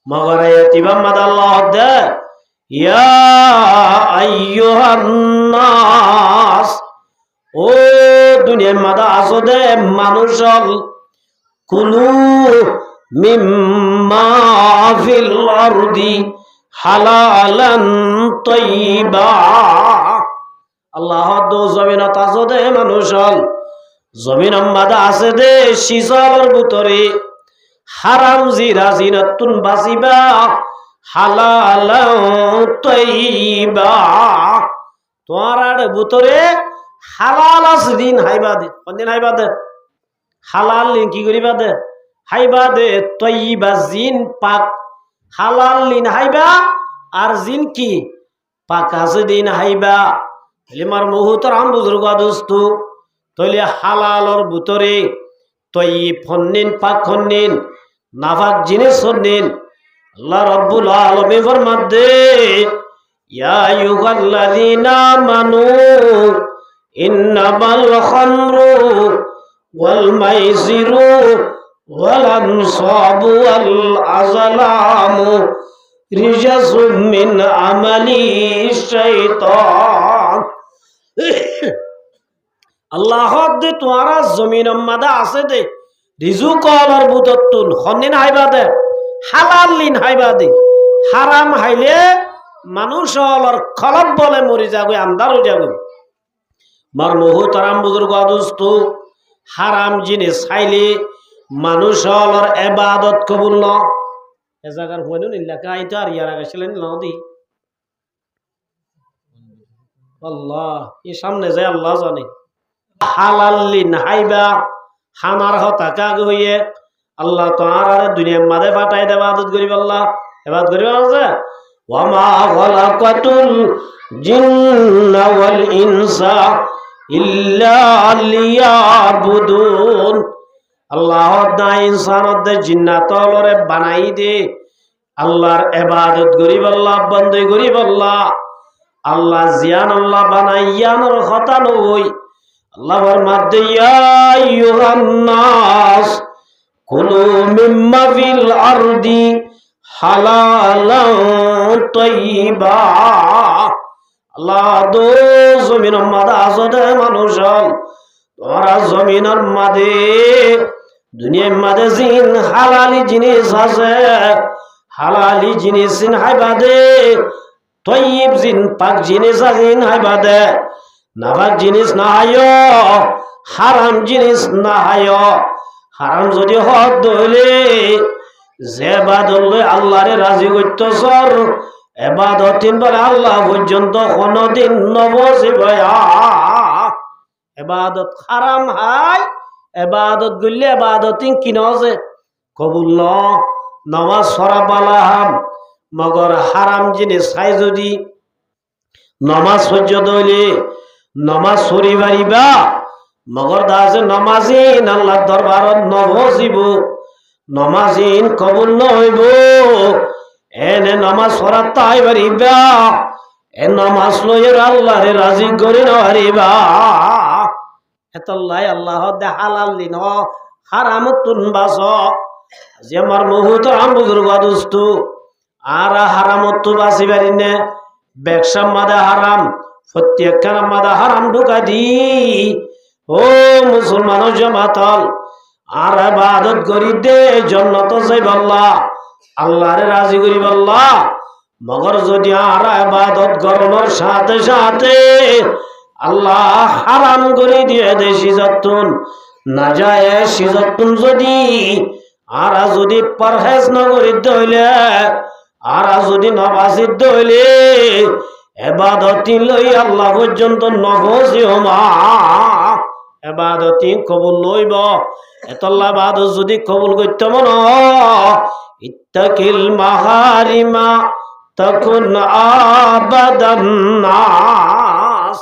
মাগরায়াতিবা মাদ আল্লাহ দে ইয়া আইয়ুহান নাস, ও দুনিয়ার মাদা আসদে মানুষল। কুলু মিম্মা ফিল আরদি হালালান তাইয়্যিবা। আল্লাহ দো জমিনত আসদে মানুষল, জমিন মাদা আছে দে সিজলের ভিতরে হারাম জিরা জিনাতুন বাসিবা হালালান তাইয়্যিবা। তোমার ভিতরে হালাল আছে দিন হাইবা দে, কোনদিন হাইবা দে হালাল লিন কি করিবা দে হাইবা দে। তৈবা জিন পাক, হালাল লিন হাইবা আর জিন কি পাক আছে দিন হাইবা। লিমার মুহুতর আম বুজুর্গ দোস্তু, তৈলে হালালর ভিতরে তৈব ফন্নিন পাক ফন্নিন নাফাক জিনিস ফন্নিন। আল্লাহ রাব্বুল আলামিন ফরমাদে ইয়া আইয়ুহাল্লাযীনা আমানু ইন্নামাল খামরু ওয়াল মাইসিরু ওয়াল আনসাবু ওয়াল আযলামু রিজাসুম মিন আমালি শাইতান। আল্লাহ দে তোমারা জমিন মাদা আছে দে রিজুক আলার বুদতুন খন্নিন হাইবা দে হালাল লিন হাইবা দে। হারাম হাইলে মানুষ অলর খলব বলে মরি যাবে, আন্দার হয়ে যাবে। মার মুহুতারাম বুজুর্গ দোস্তু, হারাম জিনিস খাইলে মানুষ অলর ইবাদত কবুল ন। এ জায়গার হইল নিলাকা আইতা আর ইয়ার আগে ছিলেন নদী। আল্লাহ এই সামনে যায় আল্লাহ জানে। হালাল লিন হাইবা হামার হতাকা হইয়ে আল্লাহ তাআলা দুনিয়ার মাঝে পাঠাই দেবা ইবাদত করিব। আল্লাহ ইবাদত করিব আছে। ওয়ামা খালাকাতুল জিন্না ওয়াল ইনসা ইল্লা লিয়াবুদুন। আল্লাহ দা ইনসানত জিন্নাতলরে বানাই দে আল্লাহর ইবাদত করিব, আল্লাহ বন্দী করিব। আল্লাহ জিয়ান আল্লাহ বানাইয়ানোর কথা নই। আল্লাহর মাধ্যে ইয়া আইয়ুহান নাস কুলু মিম্মা ফিল আরদি হালালান তাইয়্যিবা। আল্লাহ দো জমিনের মাঝে আসদে মানুষল, তোরা জমিনের মাঝে দুনিয়ার মাঝে জিন হালালি জিনিস আছে, হালালি জিনিস জিন হাইবা দে। তৈব জিন পাক জিনিস জিন হাইবা দে, নাপাক জিনিস না হায়, হারাম জিনিস না হায়। হারাম যদি হদ হইলে যে বাদল আল্লাহরে রাজি করতেছর এবাদত তিনবার আল্লাহ পর্যন্ত কোনদিন নবজিব। এবাদত হারাম হাই, এবাদত গলে এবাদত কিন যে কবুল নমাজ সরা বালাহাম। মগর হারাম জিনিস খাই যদি নমাজ সহ্য দইলে নমাজ সরি পারিবা। মগর দাসে নমাজিন আল্লাহ দরবারত নবজিব, নমাজিন কবুল নহইব। এনে নমাজ পড়ার তাই পারিবা, এ নমাজ লইয়ের আল্লাহরে রাজি করি নহারিবা। এতল্লাই আল্লাহ দে হালাল দিন হারাম তুন বাস। যে আমার মুহুত আম বুজুর্গ দোস্তু আর হারামত বাঁচি পারি নে। ব্যবসা মাদা হারাম, প্রত্যেকখানা মাদা হারাম ঢুকা দি। ও মুসলমান জমাতল আর ইবাদত করি দে জন্নত যাইব আল্লাহ, আল্লাহরে রাজি করিব। মগর যদি আর ইবাদত করানোর সাথে সাথে আল্লাহ হারাম করে দিয়ে দে সিজতুন না যায় সিজতুন যদি আর যদি পরহেজ না করিতে হইলে আর যদি নবাসিত হইলে ইবাদতি লই আল্লাহ পর্যন্ত নবসিও মা ইবাদতি কবুল লইব এতল্লা ইবাদত যদি কবুল করতে মন ইত্তাকিল মাহারিমা তখন আবাদান নাস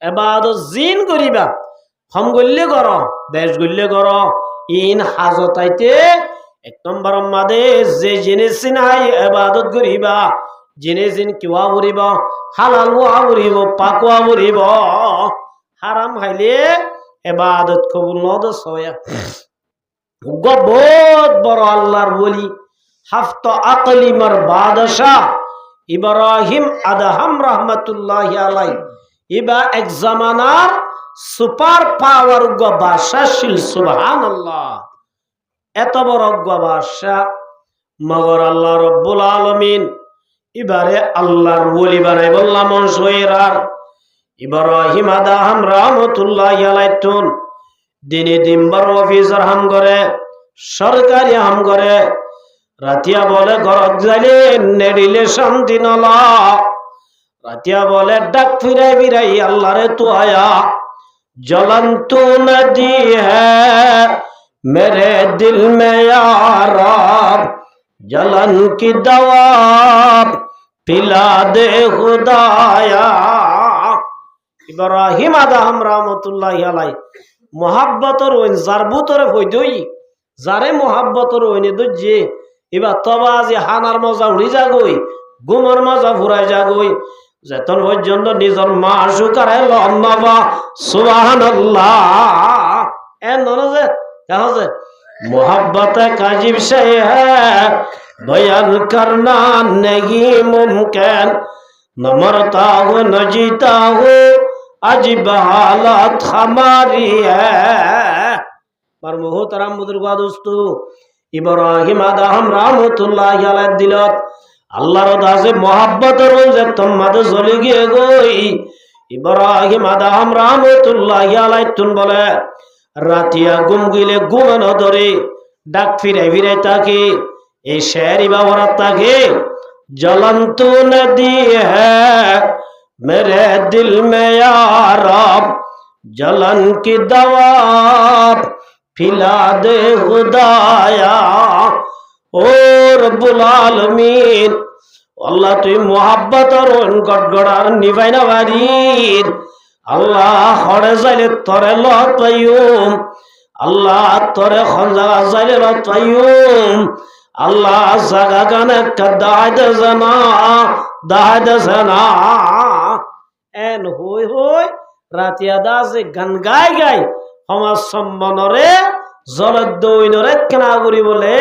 ইবাদত জিন করিবা হম গল্লে কর বেশ গল্লে কর ইন হাজতাইতে এক নম্বর মাদে যে জিনিস নাই ইবাদত করিবা জিনিস কিওয়া করিব হালাল ওয়া করিব পাক ওয়া করিব হারাম খাইলে ইবাদত কবুল নদ সয়া বহুত বড় আল্লাহর ওলি হাফত আকলিমার বাদশাহ ইব্রাহিম আদহাম রাহমাতুল্লাহি আলাই ইবা এক জামানার সুপার পাওয়ার বাদশাহ সুবহানাল্লাহ এত বড় বাদশাহ মগর আল্লাহ রব্বুল আলামিন এবারে আল্লাহর ওলি বানাই বললাম সয়রার ইব্রাহিম আদহাম রাহমাতুল্লাহি আলাই তুন দিনে দিনবার অফিসার হাম করে সরকারি হাম করে রাতিয়া বলে ঘরত যাইলে নেডিলে শান্তি নলা রাতিয়া বলে ডাক ফিরাই ফিরাই আল্লাহরে তো আয়া জ্বলন্ত নদী হ্যাঁ মেরে দিল মে রব জलन की दवा पिला दे खुदाया ইব্রাহিম আদহাম রাহমাতুল্লাহি আলাই মোহাব্বতর ওইন জারবুতরে হইদই যারে মোহাব্বতর ওইনে দজ্জে এবার তবা যে হানার মজা উড়ি যাগই গুমর মজা ফুরাই যাগই যেতন পর্যন্ত নিজের মা সুকারাই লম্বা সুবহানাল্লাহ এ ননজে কাহজে मोहब्बत का अजीब शय है बयान करना नहीं मुमकिन न मरता हो न जीता हो अजीब हालत हमारी है पर मोहतरम बुजुर्गा दोस्तों इब्राहिम आदम रहमतुल्लाहि अलैहि दिलत अल्लाहर दासे मोहब्बत रोजे तुम्हारे चले गए गई इब्राहिम आदम रहमतुल्लाहि अलैहि तुम बोले রাতিয়া ঘুম গিলে ঘুমানো ধরে ডাক ফিরে ফিরে তাকে এই শেরি বাবরাত তাকে জ্বলন্ত নদী হ্যাঁ মেরে দিল মে রব জलन की दवा पिला दे खुदाया ও রব্বুল আলামিন আল্লাহ তুই মোহাব্বতর গড়গড়ার নিভাই না বাড়ির আল্লাহ হরে যাইলে তরে লতাইম আল্লাহ তরে খঞ্জা যাইলে লতাইম আল্লাহ জাগা গানে কাদায় দে জানা দায় দে জানা এন হই হই রাতিয়া দাসে গান গাই গাই আমার সম্মানরে জলদৈনরে কেনা করি বলে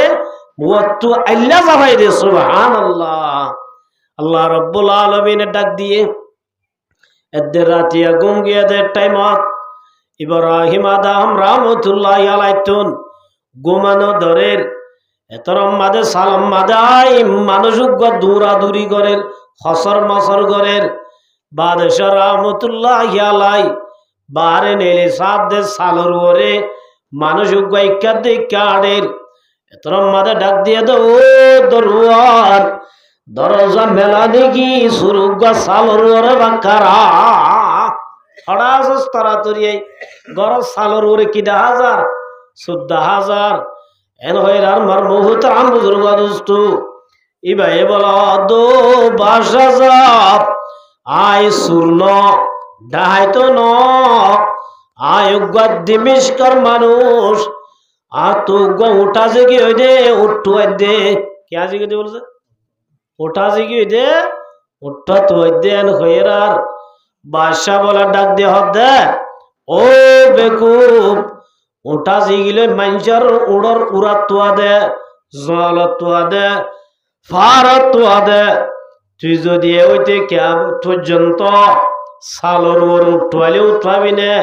ওয়াতু আল্লাহ যাবাই দে সুবহানাল্লাহ আল্লাহ রাব্বুল আলামিন ডাক দিয়ে এদের রাতিয়া ঘুম গিয়ে দের টাইমত ইব্রাহিম আদম রাহমাতুল্লাহি আলাইহি ঘুমানো ধরের এতরম মাদে সালাম মাদাই মানুষুক দূরাদূরি করের হসর মসর করের বাদশাহ রাহমাতুল্লাহি আলাইহি বারে নেলে সাত দে সালর ওরে মানুষুক ইকা দে কাড়ের এতরম মাদে ডাক দিয়ে দো দরওয়ার দরজা মেলা দেখি সুরুগ সালর ওরে বাকারা হড়াস তাড়াতাড়ি গরজ সালর ওরে কিডা হাজার 14,000 এন হয়ে আর মার মুহতারাম বুজুর্গ দোস্ত ইবাই বলা দো বাসা যাব আই সুরন ডাহাইতো ন আয় দিমিষ্কর মানুষ আর তো উঠা জেগে ওই দে উঠু দে কে জেগে দে বলছে উঠা জেগে দে উঠা তো দেন হয়ে আর বাদশা বলা ডাক দে হদ দে ও বেকুব উঠা জিগিলে মানুষের উড়র উড়া তোয়া দে জল তোয়া দে ফার তোয়া দে তুই যদি ওইতে কে পর্যন্ত সালর ওর উঠালে উঠাবি নে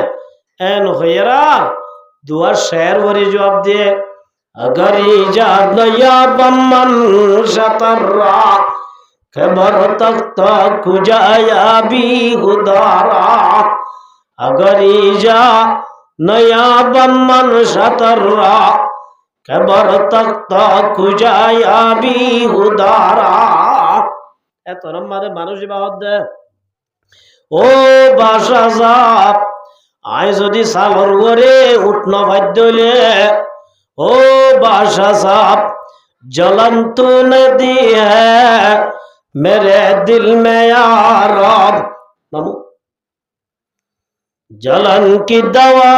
এন হইরা দুয়ার শের ওরে জবাব দে अगर इजाद या बमन शतर्रा खबर तख्त कुजाया भी हुदारा अगरी जा नया बमन शतर्रा खबर तख्त कुजाया भी हुदारा এত নম্বরে মানুষ বাদ দে ও বাসা সাপ আয় যদি সালর করে উঠন বাধ্যলে ও বাসা সাপ जलन तूने दी है मेरे दिल में यार मामू जलन की दवा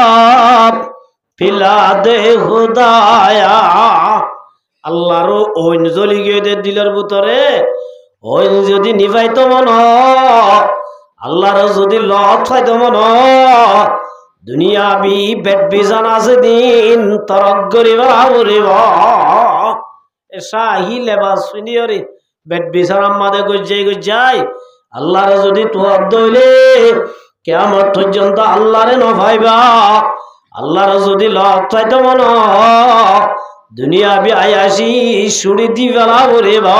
पिला दे खुदाया আল্লাহর ওইন জ্বলি গিয়ে দে দিলের ভিতরে ওইন যদি নিভাইতো মন আল্লাহর যদি লত ফাইতো মন দুনিয়াবি বেট বিজান আছে দিন তরক গরিবা গরিবা শাহি লেবাস শুনিয়রে বেট বিছানার মাঝে গজ্জাই আল্লাহর যদি তোয়ার দইলে কিয়ামত পর্যন্ত আল্লাহরে নভাইবা আল্লাহর যদি লক চাইতে মন দুনিয়া বি আয়াসি সুড়ি দিবেলা বলে বা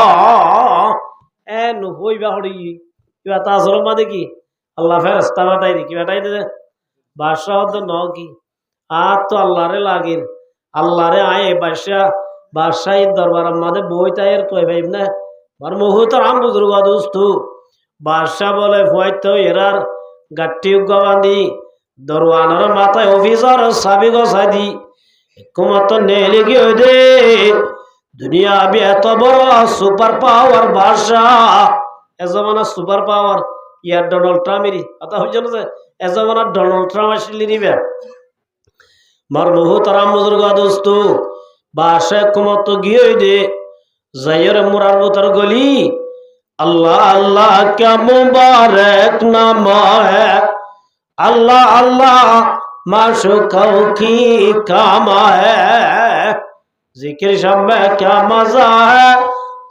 এ নহইবা হড়ি কিবা তাজর মাঝে কি আল্লাহ ফেরেশতা বাটাই দি কি বাটাই দে বাদশাহ তো ন কি আর তো আল্লাহরে লাগির আল্লাহরে আয় বাদশাহ দরবার মাঝে বই তাইয়ের কই ভাই না বার মুহূর্তের আম বুজুর্গ দোস্তু বাদশাহ বলে হয়তো এরার গাট্টি উগাবান্দি দরওয়ানের মাথায় অফিসার সাবি গসাই দি কুমত নেলে গিয়ে দে দুনিয়া আবি এত বড় সুপার পাওয়ার বাদশাহ এ জমানা সুপার পাওয়ার ইয়ার ডোনাল্ড ট্রাম্পেরই কথা হইছে না যে এ জমানা ডোনাল্ড ট্রাম্প আসলে নিবে মার মুহূর্তের আম বুজুর্গ দোস্তু বাদশাহ কুমত গিয়ে দে जायर मुरार बुतर गली अल्लाह अल्लाह क्या मुबारक नाम है अल्लाह अल्लाह माशूकों की काम है जिक्र शब में क्या मजा है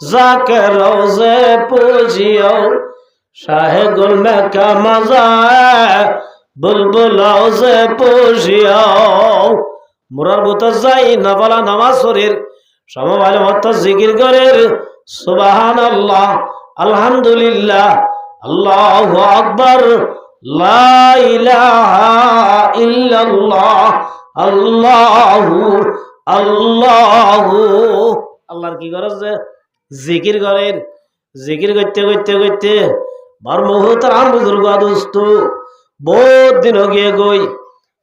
जाके रोजे पूजियो शाह गुल में क्या मजा है बुलबुलों से पूजियो मुरार बुतर जाई नवाला नमाज शरीर সমবায় মত জিকির করেন সুবহানাল্লাহ আলহামদুলিল্লাহ আল্লাহু আকবার লা ইলাহা ইল্লাল্লাহ আল্লাহু আল্লাহু আল্লাহর কি করেছে জিকির করেন জিকির করতে করতে করতে বার মুহূর্তের বুজুর্গ দোস্ত বহুত দিন গিয়ে গই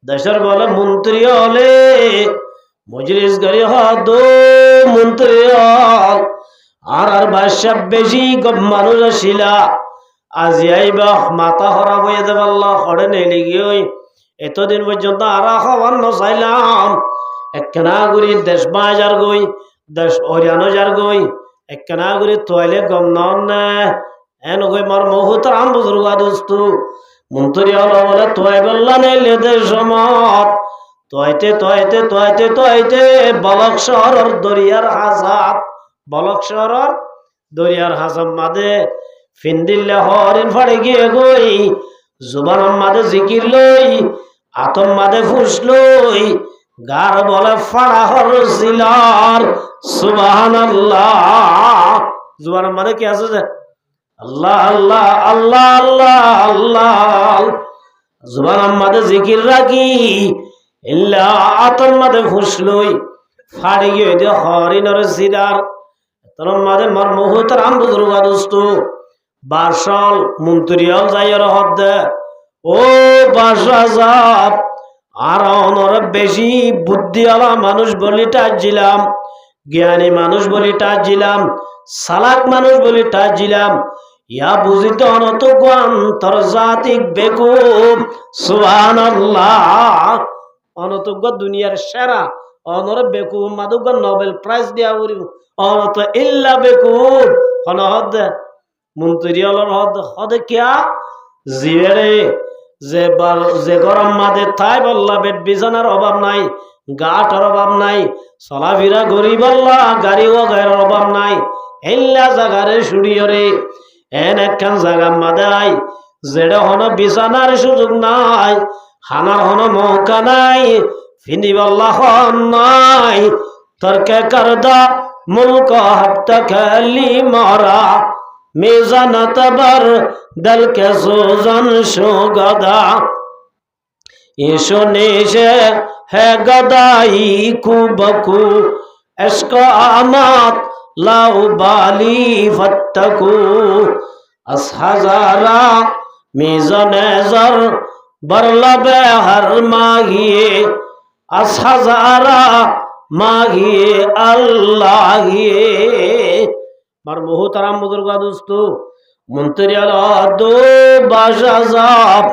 দেশের বলে মন্ত্রী হলে মজলিস গড়ি দো মন্ত্রী আর বাদশাহ বেশি মানুষ আসিলা আজি আইবা মাথা হরা হয়ে দেব আল্লাহ হরে নেলি গিয়ে এতদিন পর্যন্ত আর খাবার নচাইলাম একখানা গুড়ি দেশ বাজার গই দেশ হরিয়ানো যার গই একখানা গুড়ি তোয়াইলে গম নন না এন গই মার মুহূর্তের আম বুজুর্গ দোস্তু মন্ত্রী হলো বলে তোয়াই বললা নেলে দেশ সমত তোয়াইতে তোয়াইতে তোয়াইতে তোয়াইতে বলক শহরের দরিয়ার হাসাব বলক শহরের দরিয়ার হাসাব মাদে ফিন্দিল্লে হরিণ ফাড়ে গিয়ে গই জুবান মাদে জিকির লই আতম মাদে ফুস লই গার বলে ফাড়া হর সিলার সুবহানাল্লাহ জুবান মাদে কি আছে যে আল্লাহ আল্লাহ আল্লাহ আল্লাহ আল্লাহ জুবান মাদে জিকির রাখি ইল্লা আতম মাদে ফুসলই ফাড়ি গিয়ে দে হরিণর সিলার তরম মাদে মার মুহূর্তের আম বুজুর্গ দোস্ত বাসল মন্ত্রিয়াল যাইয়ের হদ ও বাসা যাব আর অনর বেশি বুদ্ধিওয়ালা মানুষ বলি টাজিলাম জ্ঞানী মানুষ বলি টাজিলাম সালাক মানুষ বলি টাজিলাম ইয়া বুঝিতে অনত জ্ঞান তোর জাতিক বেকুব সুবহানাল্লাহ অনতজ্ঞ দুনিয়ার সেরা অনর বেকুব মাদুগ নোবেল প্রাইজ দিয়া উড়িব অনত ইল্লা বেকুব হনহদ মন্ত্রী অলর হদ হদে কিয়া জিবেরে যে গরম মাদে তাই বললা বেড বিছানার অভাব নাই গাটার অভাব নাই চলাফেরা গরিব বললা গাড়ি ও গায়ের অভাব নাই এল্লা জাগারে সুড়িয়রে এন একখান জাগা মাদে আই যেটা হন বিছানার সুযোগ নাই খানার হন মৌকা নাই ফিনি বললা হন নাই তর্কে করদা মুলক হাত খালি মরা میزنت بر دل که سوزن شو گدا ایشو نیشه ہے گدائی کو بکو عشق آمد لاؤ بالی فتکو از ہزارہ میزن زر بر لب ہر ماہیے از ہزارہ ماہیے اللہ মার মোহতারাম বুজুর্গা দোস্ত মন্ত্রিয়াল দো বাজাজাব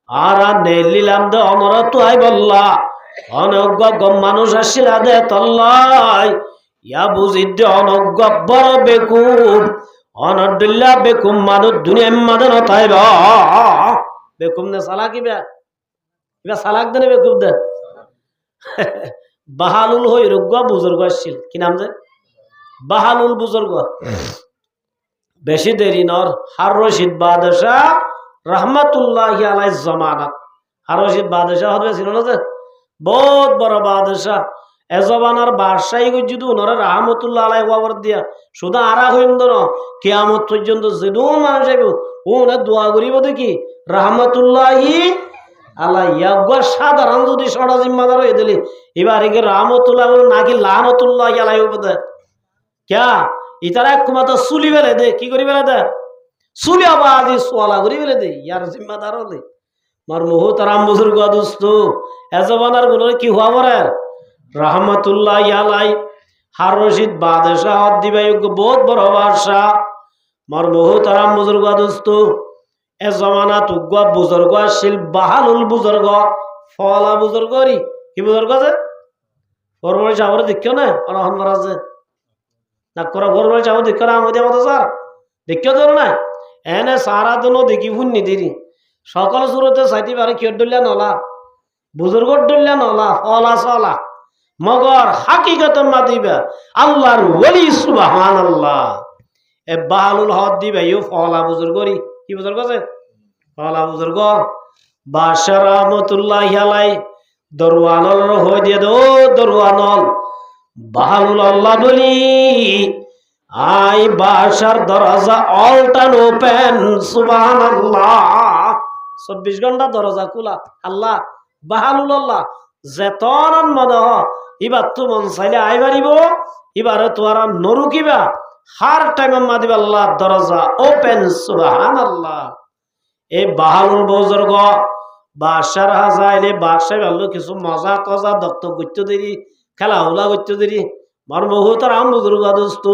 আর নেলিলাম দে অনরা তো আই বল্লা অনজ্ঞ গম মানুষ আসিলা দে তল্লাই ইয়া বুঝি দে অনজ্ঞ বড় বেকুব অনডুল্লা বেকুম মানুষ দুনিয়া মাদন তাইবা বেকুম নে সালা কিবা কিবা সালাক দে বেকুব দে বাহালুল হই রুগ্গ বুজুর্গ আসছিল কি নাম দে বাহালুল বুজুর্গ বেশি দেরি নর হার রশিদ বাদশাহ রহমাতুল্লাহি আলাইহিস জামানাত হার রশিদ বাদশাহ হবে ছিল না যে বহুত বড় বাদশাহ এ জমানার বাদশাহী গজ্জুদু নর রহমাতুল্লাহ আলাইহি ওয়া দিয়া শুধু আরা হইন্দ না কিয়ামত পর্যন্ত যেদু মানুষ আইব ও না দোয়া করিব দেখি রহমাতুল্লাহি আলাইহি ইয়াগা সাধারণ যদি সড়া জিম্মাদার হয়ে দিলি এবার একে রহমাতুল্লাহ নাকি লানাতুল্লাহি আলাইহি হবে क्या इतारा कुमाता सुली बेले दे की करी बेले दे सुली आबादी सोला करी बेले दे यार जिम्मेदार होले मार मोहतराम बुजुर्ग दोस्तो एजबानार गुनो की हुआ बरे रहमतुल्लाह यालाई हार रशीद बादशाह दिबाय बहुत बड़ बादशाह मार मोहतराम बुजुर्ग दोस्तो ए जमाना तुगवा बुजुर्ग शिल बहालुल बुजुर्ग फला बुजुर्गरी की बुजुर्ग আছে ফরমানে যাওয়ার দেখছো না আর হনমার আছে না করা ভরবে যাও দেখরা আমাদের মতো স্যার দেখিও ধরো না এনে সারা দিনও দেখি ভুন্নি দিরি সকল সুরতে সাইতি বারে কিয়র ডলিয়া নলা বুজুর্গর ডলিয়া নলা ফলা সলা মগর হাকিকত মা দিবা আল্লাহর ওলি সুবহানাল্লাহ এ বাহালুল হদ দিবা ইউ ফলা বুজুর্গরি কি বুজুর্গ আছে ফলা বুজুর্গ বাদশাহ রহমাতুল্লাহি আলাই দরওয়ানল হই দিয়ে দো দরওয়ানল বাহালুল আল্লাহ বলি আই বাসার দরজা অল টাইম ওপেন সুবহানাল্লাহ 24 ঘন্টা দরজা খোলা আল্লাহ বাহালুল আল্লাহ যেতন মদ এবার তো মন চাইলে আই পারিব এবারে তোরা নরুকিবা হার টাইম মা দিবা আল্লাহ দরজা ওপেন সুবহানাল্লাহ এই বাহালুল বুজুর্গ বাসার হাজাইলে বাসায় ভালো কিছু মজা তজা দক্ত করতে দেরি খেলা হুলা করতে দেরি মার বহুত রাম বুজুর্গ দোস্ত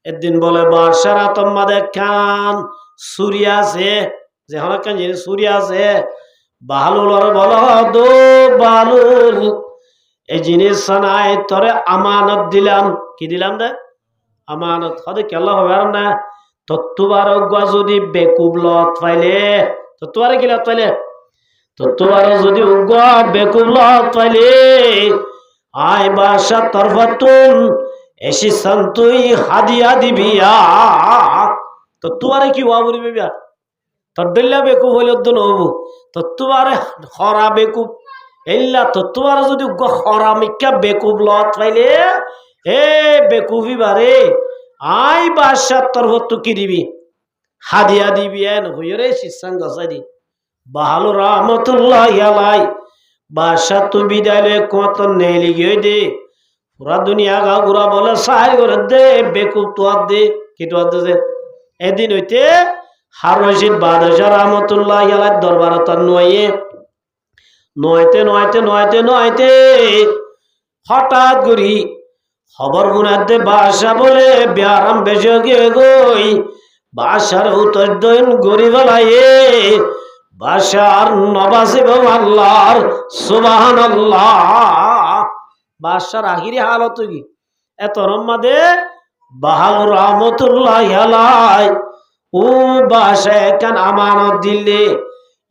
একদিন বলে বাদশার আতম্মা দেখান সুরিয়া আছে যে হন জিনিস সুরিয়া আছে বাহালুল বল দো বালুল এই জিনিস নাই তোরে আমানত দিলাম কি দিলাম দে আমানত হদে কেলা হবে আর না তত্তুবার যদি বেকুব লত পাইলে তত্তুবারে কি লত পাইলে তত্তুবার যদি উগা বেকুব লত পাইলে আয় বাসা তরফতুন এসি সন্তুই হাদিয়া দিবিয়া তো তুয়ারে কি হওয়া বলিবে বিয়া তোর ডল্লা বেকুব হইল তো নহবো তো তুয়ারে হরা বেকুব এল্লা তো তুয়ারে যদি হরা মিকা বেকুব লত পাইলে এ বেকুবি বারে আয় বাসা তরফতু কি দিবি হাদিয়া দিবি এন হইরে শিসাং গসাই দি বাহালু রহমাতুল্লাহি আলাই বাদশাহ তো বিদায় কত নেলি গিয়ে দে পুরা দুনিয়া গা ঘুরা বলে সাহের করে দে বেকুব তোয়ার দে কি তোয়ার দে এদিন হইতে হার রশিদ বাদশাহ রহমাতুল্লাহি আলাই দরবার তার নয়তে হঠাৎ করি খবর গুনার দে বাদশাহ বলে ব্যারাম বেশি গিয়ে গই বাদশার উত্তর দইন গরি গলাইয়ে বাদশার নবাসিব আল্লাহর সুবহানাল্লাহ বাদশার আখিরি হালত কি এত রম্মাদে বাহালুর রহমাতুল্লাহি আলাই ও বাদশা কান আমানত দিলে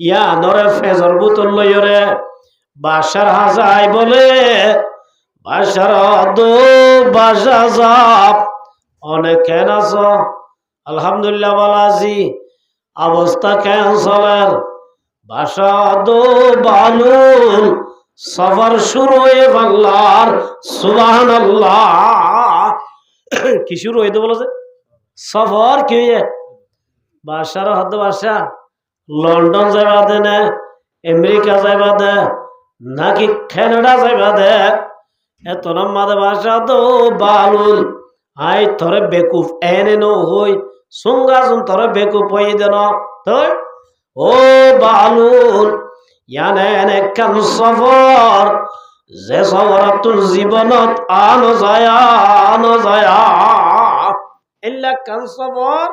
ইয়া নরে ফেজর বুতল লইরে বাদশার হাজাই বলে বাদশার দো বাদশা যাব অনেক কেন আছো আলহামদুলিল্লাহ ভালো আছি অবস্থা কেন চলের বাসা দো বালুল সফর শুরু হয়ে আল্লাহর সুবহানাল্লাহ কি শুরু হইতে বলেছে সফর কি হয়ে বাসার হদ বাসা লন্ডন যাইবা দে না আমেরিকা যাইবা দে নাকি কানাডা যাইবা দে এত মাদে বাসা তো বালুল আই থরে বেকুফ এনে নো হই সুঙ্গাসুন থরে বেকুফ হই দেন তো ও বালুল ইয়ানে এনে কান সফর যে সফরত তোর জীবনত আনো যায় এল্লা কান সফর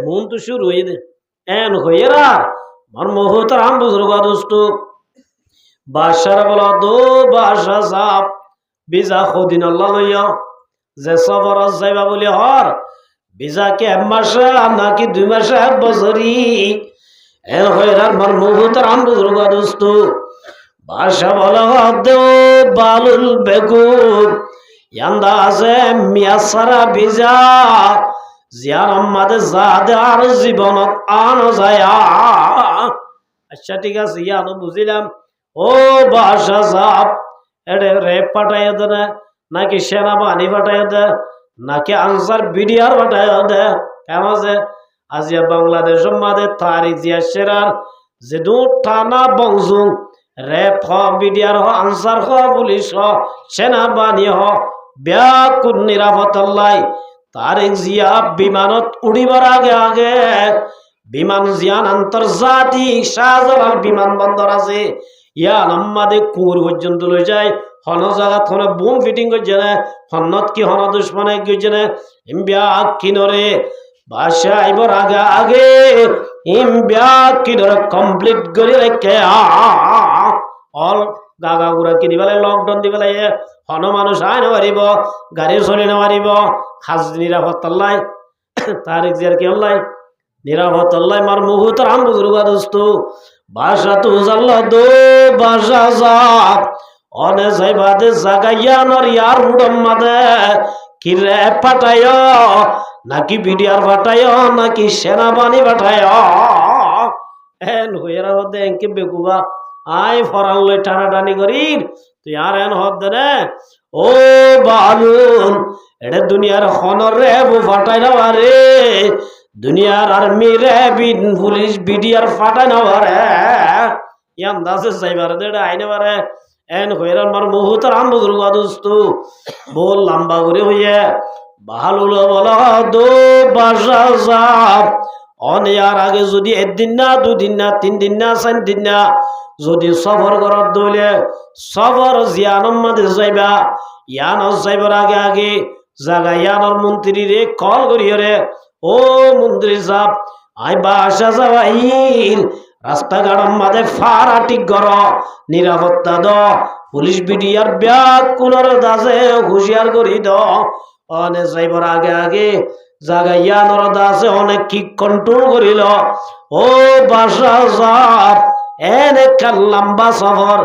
মন তো শুরু হয়ে দে এন হইরা মর মুহূর্তের আম বুজুর্গ দোস্ত বাসার বলা দো বাসা সাপ বিজা খদিন আল্লাহ লইয়া যে সফর যাইবা বলে হর বিজা কি এক মাসে নাকি 2 মাসে 1 বছরই এন হইরা মর মুহূর্তের আম বুজুর্গ দোস্ত বাসা বলা দো বালুল বেকুব ইয়ান্দা আছে মিয়াসারা বিজা জিয়ার আমাদের জাদে আর জীবনত আনো যায় আচ্ছা ঠিক আছে ইয়ানো বুঝিলাম ও বাসা সাপ এডে রেপ পাঠাইয়া দে না নাকি সেনাবাহিনী পাঠাইয়া দে নাকি আনসার বিডিআর পাঠাইয়া দে কেমন আছে আজিয়া বাংলাদেশের মাঝে তারিখ জিয়া সেরার যে দু টানা বংশু রেপ হ বিডিআর হ আনসার হ পুলিশ হ সেনাবাহিনী হ ব্যাকুল নিরাপত্তাল্লাই তারিক জিয়া বিমানত উড়িবার আগে বিমান জিয়ান আন্তর্জাতিক শাহজালাল বিমানবন্দর আছে ইয়ান আমাদের কুর পর্যন্ত লই যায় হন জায়গা হন বুম ফিটিং করছে না হনত কি হন দুশ্মনে গেছে না ইমবিয়া কিনরে বাসা আইবার আগে ইমবিয়া কিনরে কমপ্লিট করে রেখে অল গাগা গুড়া কিনি বেলা লকডাউন দি বেলা হন মানুষ আয় না পারিব গাড়ি চলি না পারিব খাস নিরাপত্তাল্লাই তারিখ জিয়ার কি হল্লাই নিরাপত্তাল্লাই মার মুহূর্তের আম বুজুর্গ দোস্ত বাসা তু জাল্লা দো বাসা সাপ অনে যাইবা দে জাগাইয়া নর ইয়ার উড়ম মাদে কি রে পাঠায় নাকি বিডিআর পাঠায় নাকি সেনাবাহিনী পাঠায় এন হইরা হদে এনকে বেকুবা আই ফরান লই টানাটানি করি তুই আর এন হদ রে ও বালুন এটা দুনিয়ার হনর রে বু ফাটাই না রে দুনিয়ার আর্মি রে পুলিশ বিডিআর ফাটাই না রে ইয়ান দাসে যাইবার দে আইনে বারে এন হইরা মার মুহূর্তের আম বুজুর্গ দোস্ত বল লম্বা করে হইয়া বাহালুল বলা দো বাসা সাপ অনিয়ার আগে যদি 1 দিন না 2 দিন না 3 দিন না 4 দিন না যদি সফর করার দলে সফর জিয়ানম মাঝে যাইবা ইয়ান যাইবার আগে জায়গা ইয়ানোর মন্ত্রী রে কল করিও রে ও মন্ত্রী সাহেব আই বাসা যাবাইল রাস্তাঘাট মাঝে ফারাটি গর নিরাপত্তা দ পুলিশ বিডিআর ব্যাগ কোনর দাসে হুঁশিয়ার করি দ অনে যাইবার আগে জায়গা ইয়ানোর দাসে অনেক কি কন্ট্রোল করিল ও বাসা সাহেব এনে লম্বা সফর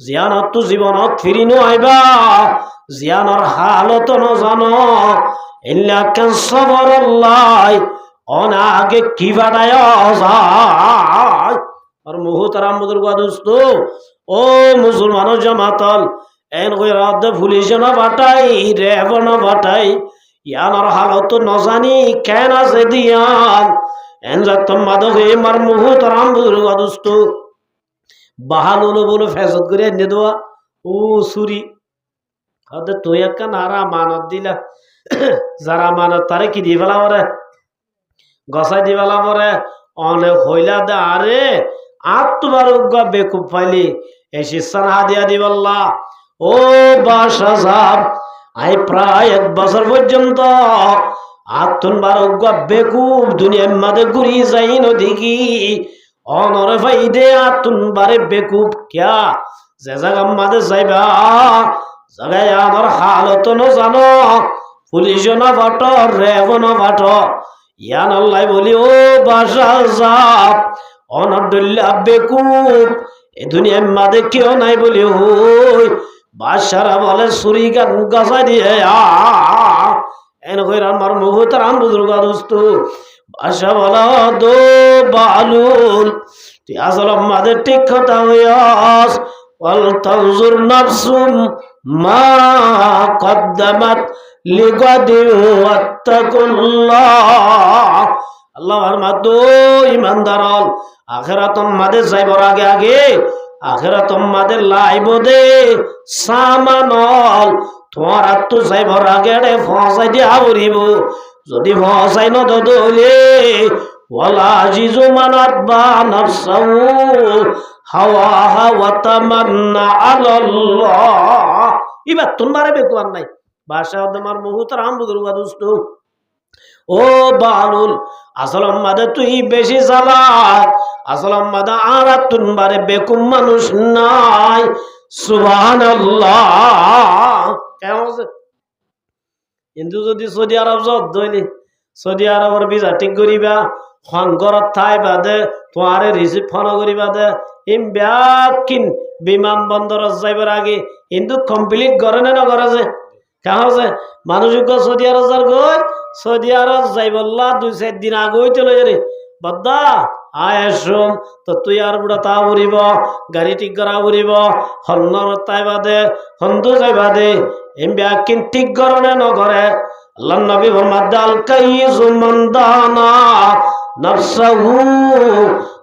জিয়ানত তো জীবনত ফিরি নাইবা জিয়ানর হালত নজানো ইল্লা কান সবর আল্লাহ অনা আগে কি বাড়ায় যায় আর মুহতারাম বুজুর্গ দোস্ত ও মুসলমান জামাতল এন কই রাত পুলিশ না বাটাই রেব না বাটাই ইয়ানর হালত নজানি কেন আছে দিয়ান এন যত মাদকে মার মুহতারাম বুজুর্গ দোস্ত বাহালুল বলে ফেসত করে এনে দেওয়া ও সুরি হতে তুই একটা নারা মানত দিলা যারা মানত তারে কি দিয়ে ফেলা পরে গসাই দিয়ে ফেলা পরে অনেক হইলা দে আরে আর তোমার বেকুব পাইলি এই শিষ্যান হাদিয়া দিবল্লা ও বাসা সাহেব আই প্রায় 1 বছর পর্যন্ত আত্মনবার বেকুব দুনিয়ার মাঝে ঘুরি যাই নদীকি অনরে ফাইদে আতুনবারে বেকুব কিয়া যে জায়গা মাঝে যাইবা জায়গায় আমার হালত ন জানো পুলিশ না বাট রেব না বাট ইয়ান আল্লাহ বলি ও বাসা সাপ অনডল্লা বেকুব এ দুনিয়ার মাঝে কেউ নাই বলি হই বাসারা বলে সুরি গান গাছা দিয়ে এন কইরা আমার মুহূর্তের আম বুজুর্গ দোস্ত বাসা বলা দো বালুল তুই আসলে আমাদের ঠিক কথা হইয়াস ওয়াল তানজুর নাফসুম মা কদ্দামাত লিগাদিন ওয়াত্তাকুল্লাহ আল্লাহ ফরমাত ইমানদার হল আখিরাত মাদে যাইবার আগে আগে আখিরাত মাদে লাইব দে সামানল তোমার আত্ম যাইবার আগে আগে ফসাই দিয়া বলিব যদি ফসাই নদলে ওয়ালা জিজু মানাত বা নাফসাহু হাওয়া ওয়া তামান্না আলাল্লাহ ইবা তোমারে বেকুয়ার নাই ভাষা তোমার মুহতারাম বুজুর্গ দোস্ত ও বালুল আসলম মাদে তুই বেশি চালাক আসলম মাদা আর তুনবারে বেকুম মানুষ নাই সুবহানাল্লাহ কেমন আছে কিন্তু যদি সৌদি আরব যত দইলি সৌদি আরবের ভিসা ঠিক করিবা সংগরত ঠাই বাদে তোমারে রিসিভ ফোন করিবা দে ইম ব্যাকিন বিমানবন্দরত যাইবার আগে কিন্তু কমপ্লিট করে না নকরে যে কেমন আছে মানুষ সৌদি আরব যার গই সৌদি আরব যাইবল্লা 2-4 দিন আগে হইতে লই রে বদ্দা আয় আসুম তো তুই আর বুড়া তা উড়িব গাড়ি ঠিক করা উড়িব হন্নর তাই বাদে হন্দু যাই বাদে এম ব্যাকিন ঠিক করে না নকরে আল্লাহ নবী ফরমাত আল কাইয়িসু মান দানা নাফসাহু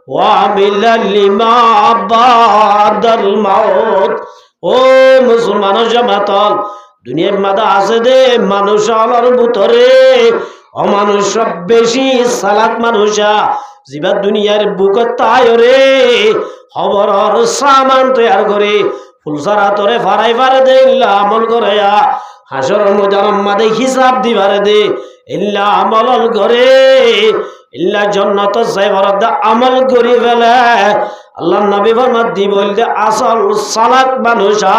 ওয়া আমিলা লিমা বাদাল মাউত ও মুসলমান জামাতল দুনিয়ার মাদা আছে দে মানুষ আলার ভিতরে অমানুষ সব বেশি চালাক মানুষা জিবা দুনিয়ার বুকত তাই রে খবরর সামান তৈয়ার করে ফুলসারা তোরে ফারাই ফারে দে ইল্লা আমল করে হাসর মজারম মাদে হিসাব দিবারে দে ইল্লা আমল করে ইল্লা জান্নাত যাইবার দা আমল করি ফেলে আল্লাহ নবী ফরমাত দি বলতে আসল চালাক মানুষা